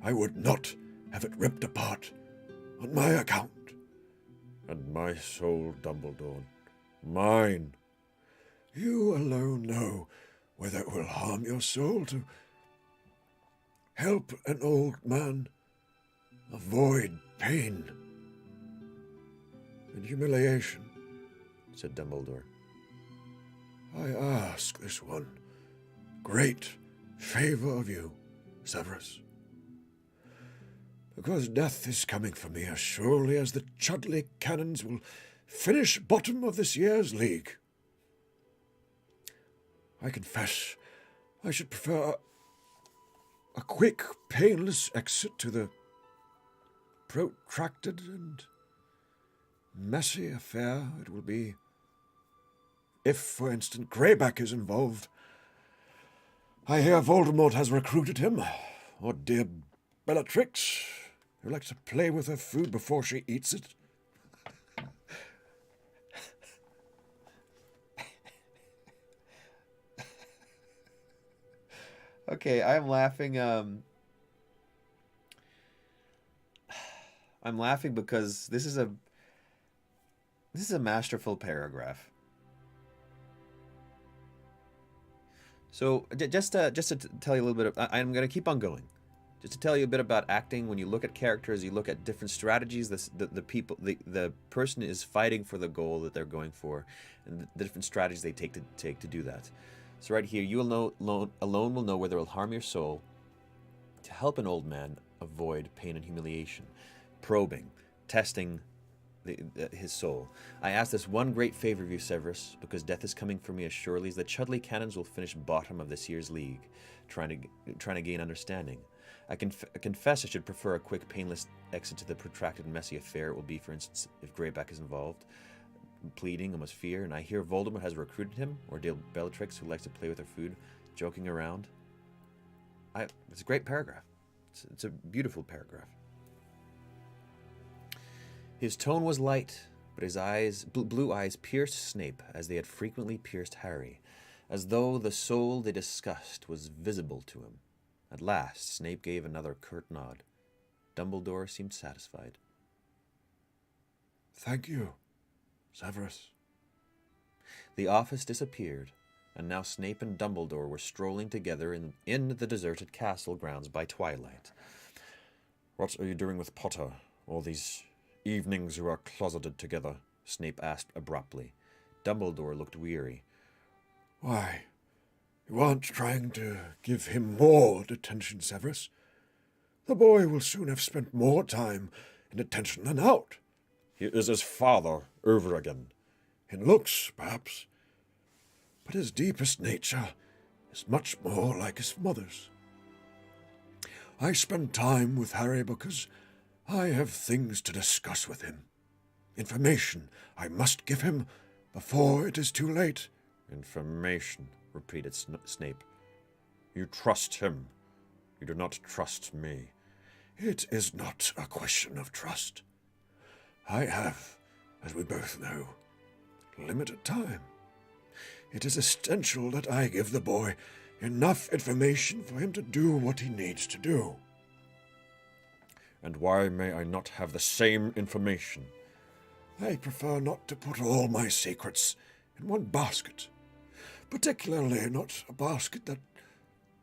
I would not have it ripped apart on my account. And my soul, Dumbledore, mine. You alone know whether it will harm your soul to help an old man avoid pain and humiliation, said Dumbledore. I ask this one great favor of you, Severus, because death is coming for me as surely as the Chudley cannons will finish bottom of this year's league. I confess I should prefer a quick, painless exit to the protracted and messy affair it will be if, for instance, Greyback is involved. I hear Voldemort has recruited him, or dear Bellatrix, who likes to play with her food before she eats it. Okay, I'm laughing. I'm laughing because this is a masterful paragraph. So just to tell you a little bit, I'm going to keep on going. just to tell you a bit about acting, when you look at characters, you look at different strategies. The person is fighting for the goal that they're going for, and the different strategies they take to do that. So right here, you alone will know whether it will harm your soul to help an old man avoid pain and humiliation. Probing, testing his soul. I ask this one great favor of you, Severus, because death is coming for me as surely as the Chudley cannons will finish bottom of this year's league, trying to gain understanding. I confess I should prefer a quick, painless exit to the protracted, messy affair it will be, for instance, if Greyback is involved, pleading, almost fear, and I hear Voldemort has recruited him, or Dale Bellatrix, who likes to play with her food, joking around. It's a great paragraph. It's a beautiful paragraph. His tone was light, but his blue eyes pierced Snape as they had frequently pierced Harry, as though the soul they discussed was visible to him. At last, Snape gave another curt nod. Dumbledore seemed satisfied. Thank you, Severus. The office disappeared, and now Snape and Dumbledore were strolling together in the deserted castle grounds by twilight. What are you doing with Potter all these evenings you are closeted together? Snape asked abruptly. Dumbledore looked weary. Why, you aren't trying to give him more detention, Severus. The boy will soon have spent more time in detention than out. He is his father over again. In looks, perhaps, but his deepest nature is much more like his mother's. I spend time with Harry because I have things to discuss with him. Information I must give him before it is too late. Information, repeated Snape. You trust him. You do not trust me. It is not a question of trust. I have, as we both know, limited time. It is essential that I give the boy enough information for him to do what he needs to do. And why may I not have the same information? I prefer not to put all my secrets in one basket, particularly not a basket that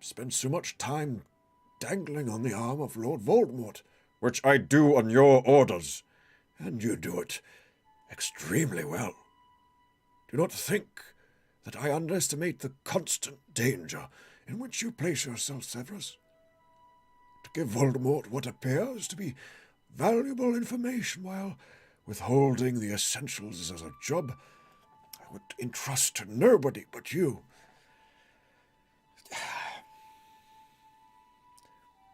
spends so much time dangling on the arm of Lord Voldemort. Which I do on your orders. And you do it extremely well. Do not think that I underestimate the constant danger in which you place yourself, Severus. To give Voldemort what appears to be valuable information while withholding the essentials as a job I would entrust to nobody but you.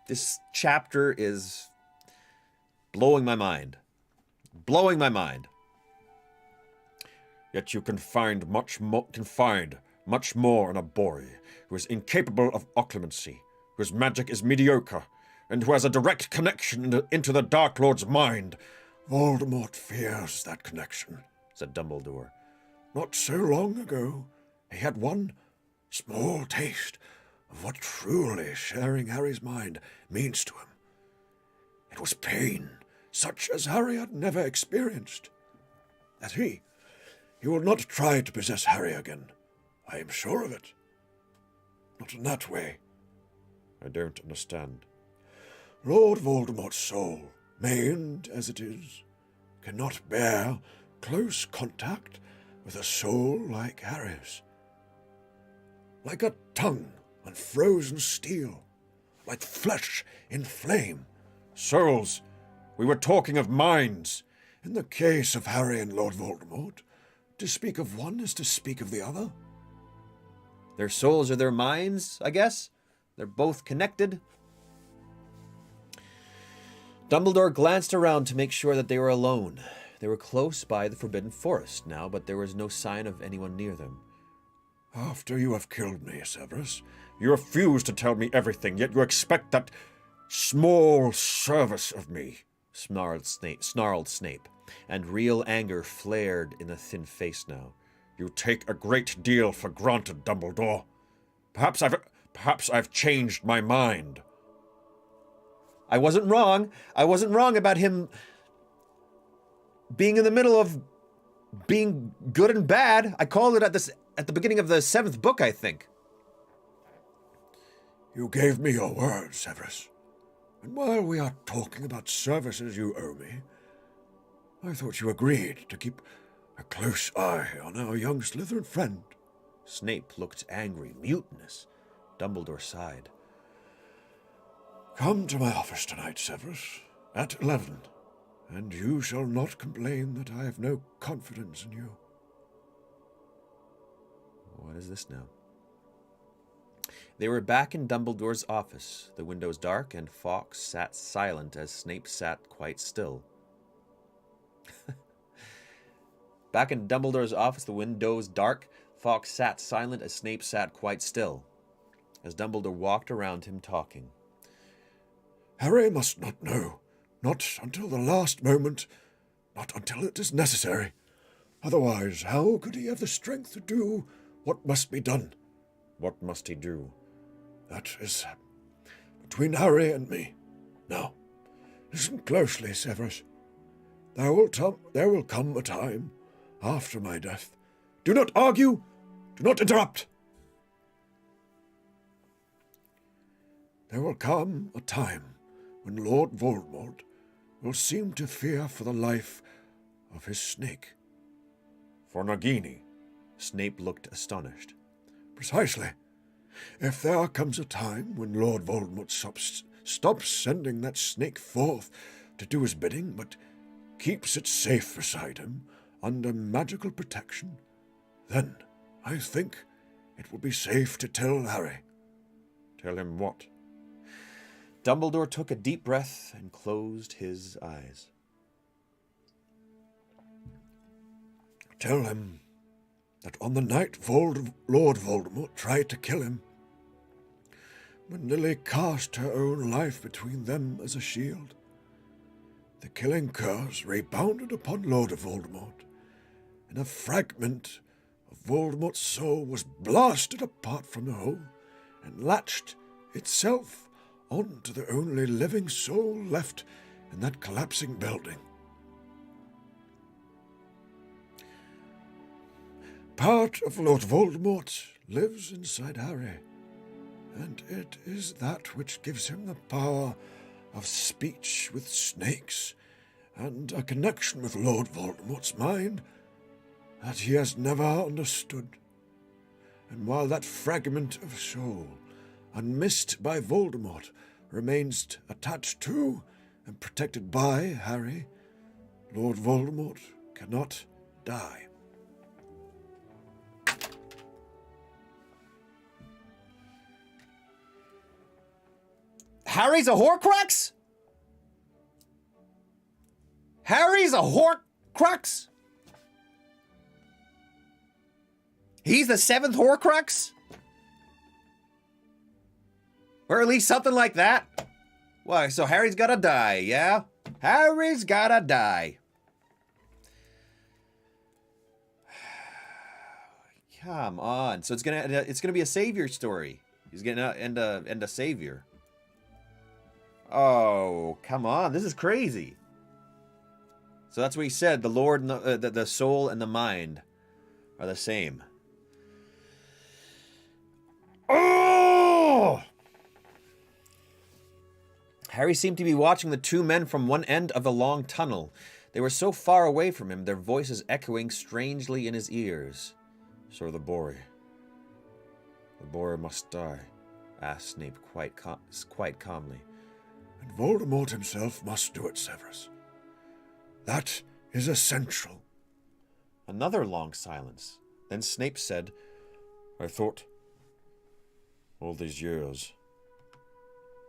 This chapter is blowing my mind. Blowing my mind. Yet you can find much more in a boy who is incapable of occlumency, whose magic is mediocre, and who has a direct connection into the Dark Lord's mind. Voldemort fears that connection, said Dumbledore. Not so long ago, he had one small taste of what truly sharing Harry's mind means to him. It was pain such as Harry had never experienced. That he will not try to possess Harry again. I am sure of it. Not in that way. I don't understand. Lord Voldemort's soul, maimed as it is, cannot bear close contact with a soul like Harry's. Like a tongue on frozen steel, like flesh in flame. Souls! We were talking of minds. In the case of Harry and Lord Voldemort, to speak of one is to speak of the other. Their souls are their minds, I guess. They're both connected. Dumbledore glanced around to make sure that they were alone. They were close by the Forbidden Forest now, but there was no sign of anyone near them. After you have killed me, Severus, you refuse to tell me everything, yet you expect that small service of me. Snarled Snape, and real anger flared in the thin face now. You take a great deal for granted, Dumbledore. Perhaps I've changed my mind. I wasn't wrong. I wasn't wrong about him being in the middle of being good and bad. I called it at the beginning of the 7th book, I think. You gave me your word, Severus. And while we are talking about services you owe me, I thought you agreed to keep a close eye on our young Slytherin friend. Snape looked angry, mutinous. Dumbledore sighed. Come to my office tonight, Severus, at 11, and you shall not complain that I have no confidence in you. What is this now? They were back in Dumbledore's office, the windows dark, and Fawkes sat silent as Snape sat quite still. Back in Dumbledore's office, the windows dark, Fawkes sat silent as Snape sat quite still, as Dumbledore walked around him talking. Harry must not know, not until the last moment, not until it is necessary. Otherwise, how could he have the strength to do what must be done? What must he do? That is between Harry and me. Now, listen closely, Severus. There will come a time after my death. Do not argue. Do not interrupt. There will come a time when Lord Voldemort will seem to fear for the life of his snake. For Nagini. Snape looked astonished. Precisely. If there comes a time when Lord Voldemort stops sending that snake forth to do his bidding, but keeps it safe beside him under magical protection, then I think it will be safe to tell Harry. Tell him what? Dumbledore took a deep breath and closed his eyes. Tell him that on the night Lord Voldemort tried to kill him, when Lily cast her own life between them as a shield, the killing curse rebounded upon Lord Voldemort, and a fragment of Voldemort's soul was blasted apart from the whole and latched itself onto the only living soul left in that collapsing building. Part of Lord Voldemort lives inside Harry, and it is that which gives him the power of speech with snakes and a connection with Lord Voldemort's mind that he has never understood. And while that fragment of soul, unmissed by Voldemort, remains attached to and protected by Harry, Lord Voldemort cannot die. Harry's a Horcrux? Harry's a Horcrux? He's the 7th Horcrux? Or at least something like that? Why, so Harry's gotta die, yeah? Harry's gotta die. Come on. So it's gonna be a savior story. He's gonna end a savior. Oh, come on. This is crazy. So that's what he said. The Lord and the soul and the mind are the same. Oh! Harry seemed to be watching the two men from one end of the long tunnel. They were so far away from him, their voices echoing strangely in his ears. So the boy must die, asked Snape quite calmly. And Voldemort himself must do it, Severus. That is essential. Another long silence. Then Snape said, I thought, all these years,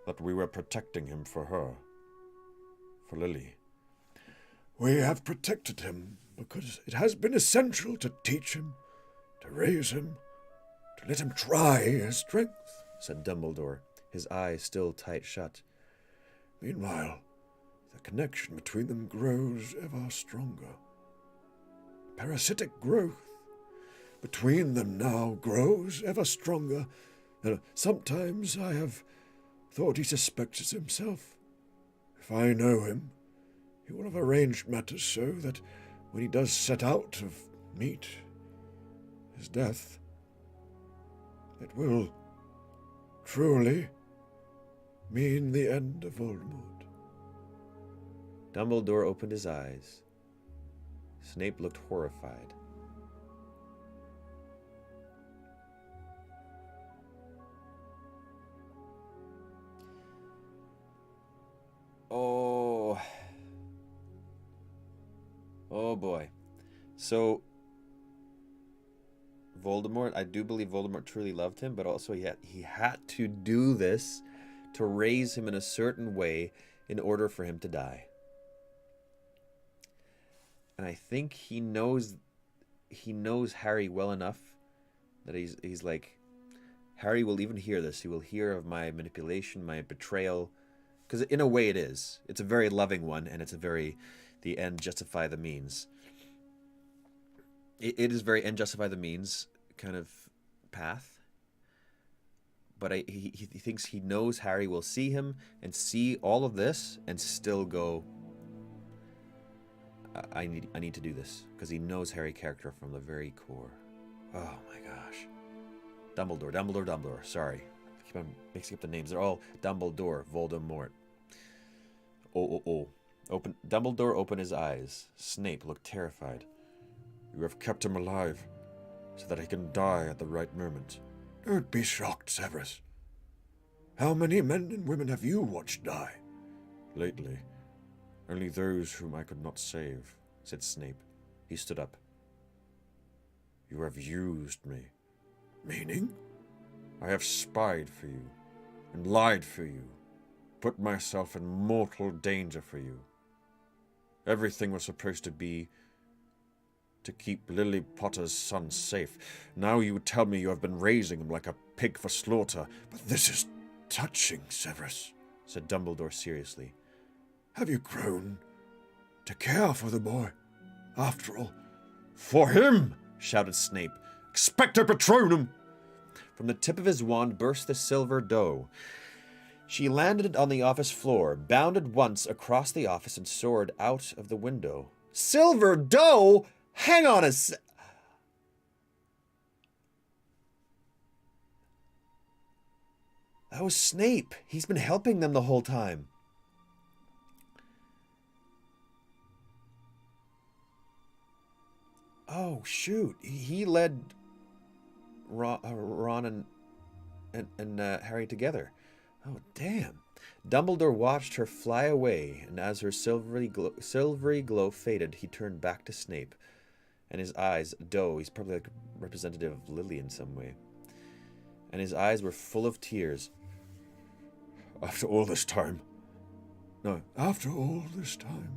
that we were protecting him for her, for Lily. We have protected him because it has been essential to teach him, to raise him, to let him try his strength, said Dumbledore, his eyes still tight shut. Meanwhile, the connection between them grows ever stronger. Parasitic growth between them now grows ever stronger. Sometimes I have thought he suspects himself. If I know him, he will have arranged matters so that when he does set out to meet his death, it will truly mean the end of Voldemort? Dumbledore opened his eyes. Snape looked horrified. Oh. Oh boy. So, Voldemort, I do believe Voldemort truly loved him, but also he had to do this to raise him in a certain way in order for him to die. And I think he knows Harry well enough that he's like, Harry will even hear this. He will hear of my manipulation, my betrayal, because in a way it is. It's a very loving one, and it's a very the end justify the means. It is very end justify the means kind of path. But he thinks he knows Harry will see him and see all of this and still go, I need to do this, because he knows Harry character from the very core. Oh my gosh. Dumbledore. Sorry. I keep on mixing up the names. They're all Dumbledore, Voldemort. Dumbledore opened his eyes. Snape looked terrified. You have kept him alive, so that he can die at the right moment. Don't be shocked, Severus. How many men and women have you watched die? Lately, only those whom I could not save, said Snape. He stood up. You have used me. Meaning? I have spied for you, and lied for you, put myself in mortal danger for you. Everything was supposed to be to keep Lily Potter's son safe. Now you tell me you have been raising him like a pig for slaughter. But this is touching, Severus, said Dumbledore seriously. Have you grown to care for the boy? After all, for him, shouted Snape. Expecto Patronum! From the tip of his wand burst the silver doe. She landed on the office floor, bounded once across the office, and soared out of the window. Silver doe? Hang on a sec. That was Snape. He's been helping them the whole time. Oh, shoot. He led Ron and Harry together. Oh, damn. Dumbledore watched her fly away, and as her silvery glow faded, he turned back to Snape. And his eyes, he's probably like a representative of Lily in some way. And his eyes were full of tears. After all this time. No, after all this time.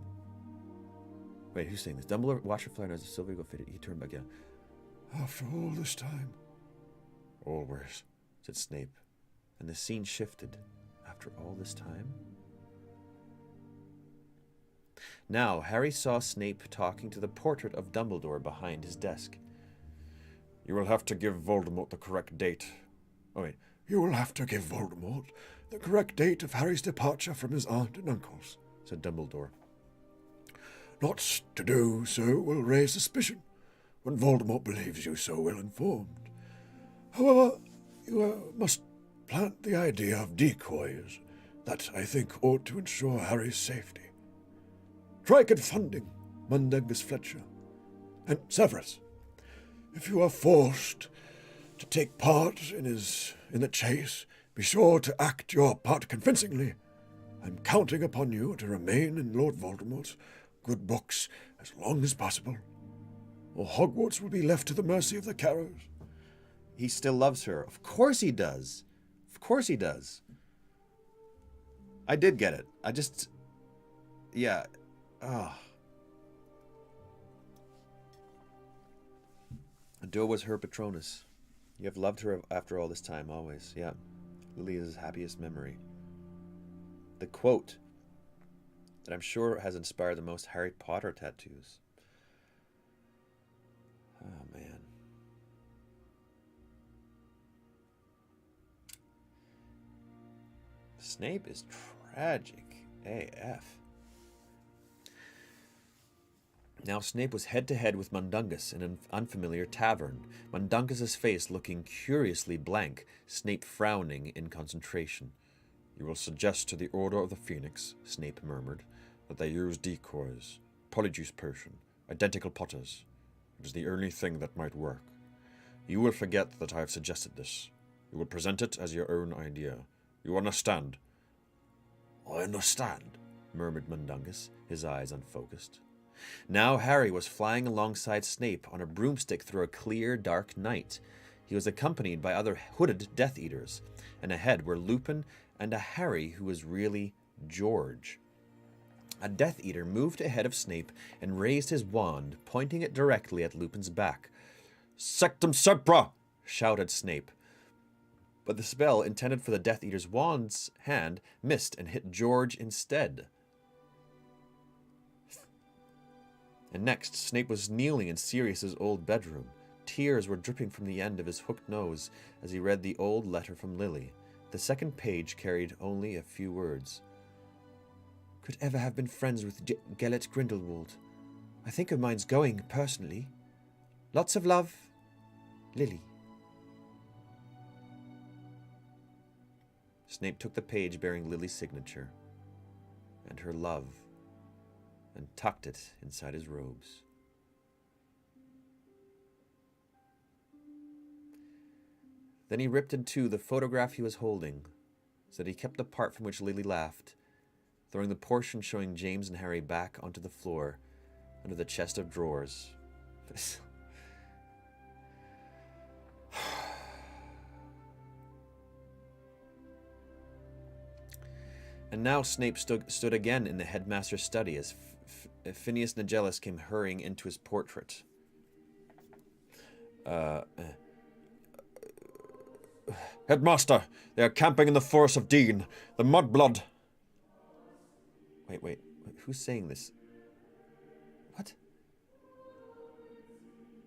Wait, who's saying this? Dumbledore watched her fly, and as the silvery glow faded, he turned back. Yeah. After all this time. Always, said Snape. And the scene shifted. After all this time? Now, Harry saw Snape talking to the portrait of Dumbledore behind his desk. You will have to give Voldemort the correct date. Oh, wait. You will have to give Voldemort the correct date of Harry's departure from his aunt and uncles, said Dumbledore. Not to do so will raise suspicion when Voldemort believes you so well informed. However, you must plant the idea of decoys that I think ought to ensure Harry's safety. Try confunding Mundungus Fletcher and Severus. If you are forced to take part in the chase, be sure to act your part convincingly. I'm counting upon you to remain in Lord Voldemort's good books as long as possible, or Hogwarts will be left to the mercy of the Carrows. He still loves her. Of course he does. Of course he does. I did get it. Yeah. Oh. Adele was her Patronus. You have loved her after all this time, always. Yeah. Lily is his happiest memory. The quote that I'm sure has inspired the most Harry Potter tattoos. Oh, man. Snape is tragic AF. Now Snape was head-to-head with Mundungus in an unfamiliar tavern, Mundungus's face looking curiously blank, Snape frowning in concentration. You will suggest to the Order of the Phoenix, Snape murmured, that they use decoys, polyjuice potion, identical potters. It is the only thing that might work. You will forget that I have suggested this. You will present it as your own idea. You understand? I understand, murmured Mundungus, his eyes unfocused. Now Harry was flying alongside Snape on a broomstick through a clear, dark night. He was accompanied by other hooded Death Eaters, and ahead were Lupin and a Harry who was really George. A Death Eater moved ahead of Snape and raised his wand, pointing it directly at Lupin's back. Sectum Sempra! Shouted Snape. But the spell intended for the Death Eater's wand's hand missed and hit George instead. And next, Snape was kneeling in Sirius's old bedroom. Tears were dripping from the end of his hooked nose as he read the old letter from Lily. The second page carried only a few words. Could ever have been friends with Gellert Grindelwald. I think her mind's going, personally. Lots of love, Lily. Snape took the page bearing Lily's signature and her love and tucked it inside his robes. Then he ripped in two the photograph he was holding, so that he kept the part from which Lily laughed, throwing the portion showing James and Harry back onto the floor under the chest of drawers. And now Snape stood again in the headmaster's study as Phineas Nigellus came hurrying into his portrait. Headmaster, they are camping in the forest of Dean. The mudblood. Wait. Who's saying this? What?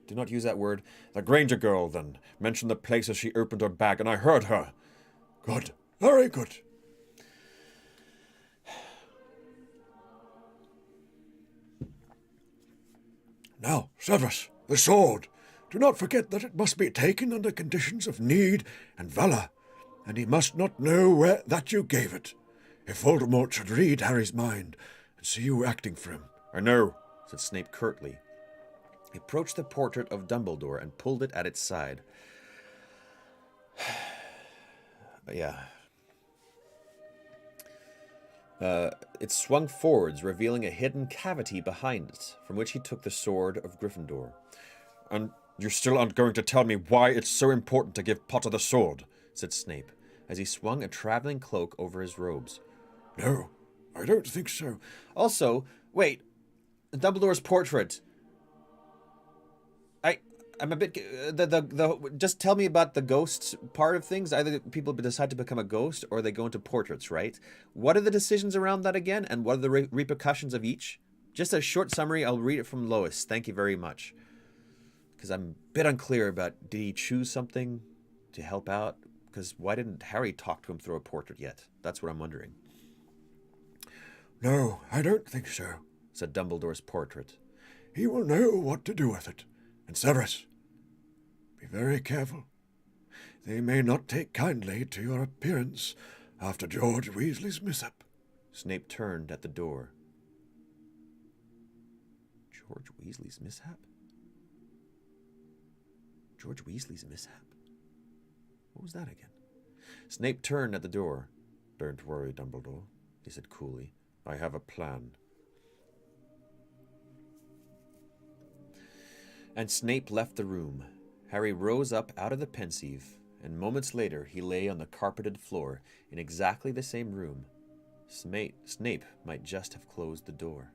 Do not use that word. The Granger girl, then, mentioned the place as she opened her bag, and I heard her. Good. Very good. Now, Severus, the sword. Do not forget that it must be taken under conditions of need and valor, and he must not know that you gave it. If Voldemort should read Harry's mind and see you acting for him. I know, said Snape curtly. He approached the portrait of Dumbledore and pulled it at its side. Yeah. It swung forwards, revealing a hidden cavity behind it, from which he took the sword of Gryffindor. And you still aren't going to tell me why it's so important to give Potter the sword, said Snape, as he swung a traveling cloak over his robes. No, I don't think so. Also, wait, Dumbledore's portrait. I'm a bit. Just tell me about the ghost part of things. Either people decide to become a ghost or they go into portraits, right? What are the decisions around that again, and what are the repercussions of each? Just a short summary. I'll read it from Lois. Thank you very much. Because I'm a bit unclear about, did he choose something to help out? Because why didn't Harry talk to him through a portrait yet? That's what I'm wondering. No, I don't think so, said Dumbledore's portrait. He will know what to do with it. And Severus, be very careful. They may not take kindly to your appearance after George Weasley's mishap. Snape turned at the door. George Weasley's mishap? George Weasley's mishap? What was that again? Snape turned at the door. Don't worry, Dumbledore, he said coolly. I have a plan. And Snape left the room. Harry rose up out of the pensieve, and moments later he lay on the carpeted floor in exactly the same room. Snape might just have closed the door.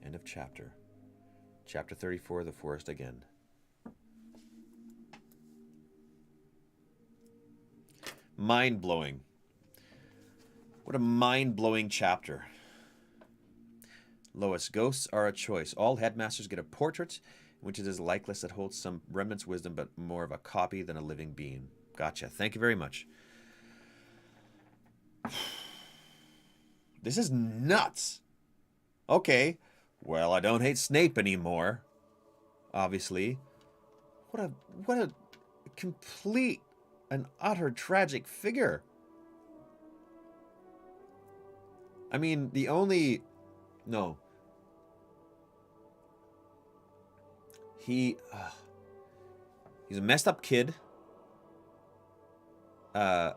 End of chapter. Chapter 34, The Forest Again. Mind-blowing. What a mind-blowing chapter. Lois, ghosts are a choice. All headmasters get a portrait, in which it is likeless that holds some remnants wisdom, but more of a copy than a living being. Gotcha. Thank you very much. This is nuts. Okay. Well, I don't hate Snape anymore. Obviously. What a complete and utter tragic figure. I mean, the only... No. He's a messed up kid. Found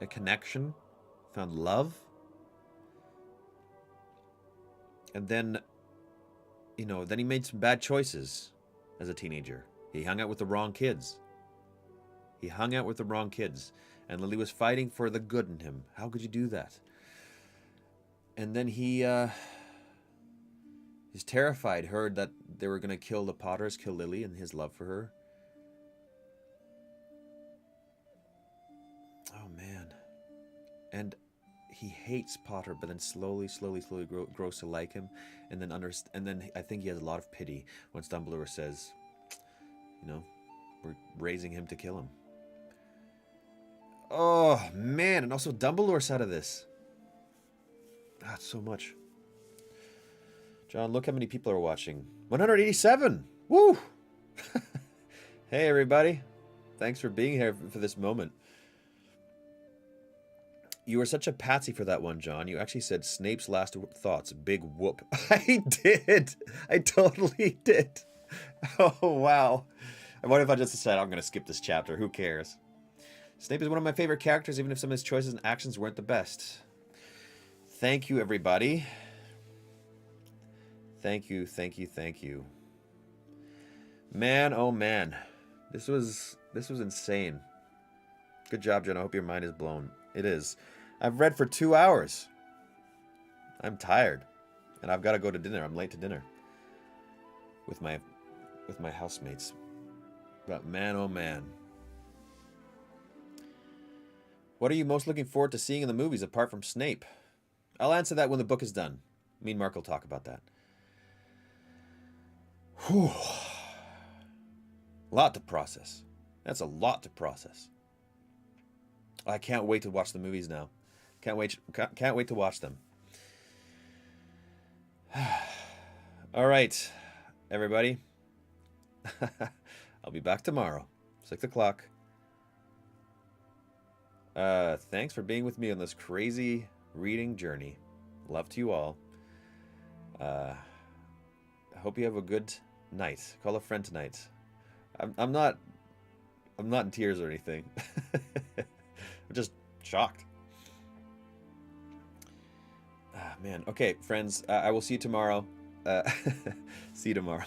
a connection. Found love. And then, you know, then he made some bad choices as a teenager. He hung out with the wrong kids. And Lily was fighting for the good in him. How could you do that? And then he's terrified, heard that they were going to kill the Potters, kill Lily and his love for her. Oh, man. And he hates Potter, but then slowly grows to like him. And then I think he has a lot of pity once Dumbledore says, you know, we're raising him to kill him. Oh, man. And also Dumbledore's side of this. That's so much. John, look how many people are watching. 187. Woo! Hey, everybody. Thanks for being here for this moment. You were such a patsy for that one, John. You actually said Snape's last thoughts. Big whoop. I did. I totally did. Oh, wow. What if I just said, I'm going to skip this chapter? Who cares? Snape is one of my favorite characters, even if some of his choices and actions weren't the best. Thank you, everybody. Thank you. Man, oh man. This was insane. Good job, Jen. I hope your mind is blown. It is. I've read for 2 hours. I'm tired. And I've got to go to dinner. I'm late to dinner. With my housemates. But man, oh man. What are you most looking forward to seeing in the movies apart from Snape? I'll answer that when the book is done. Me and Mark will talk about that. Whew. A lot to process. That's a lot to process. I can't wait to watch the movies now. Can't wait to watch them. All right, everybody. I'll be back tomorrow, 6 o'clock. Thanks for being with me on this crazy reading journey. Love to you all. I hope you have a good night. Call a friend tonight. I'm not in tears or anything. I'm just shocked. Ah, man. Okay, friends. I will see you tomorrow. See you tomorrow.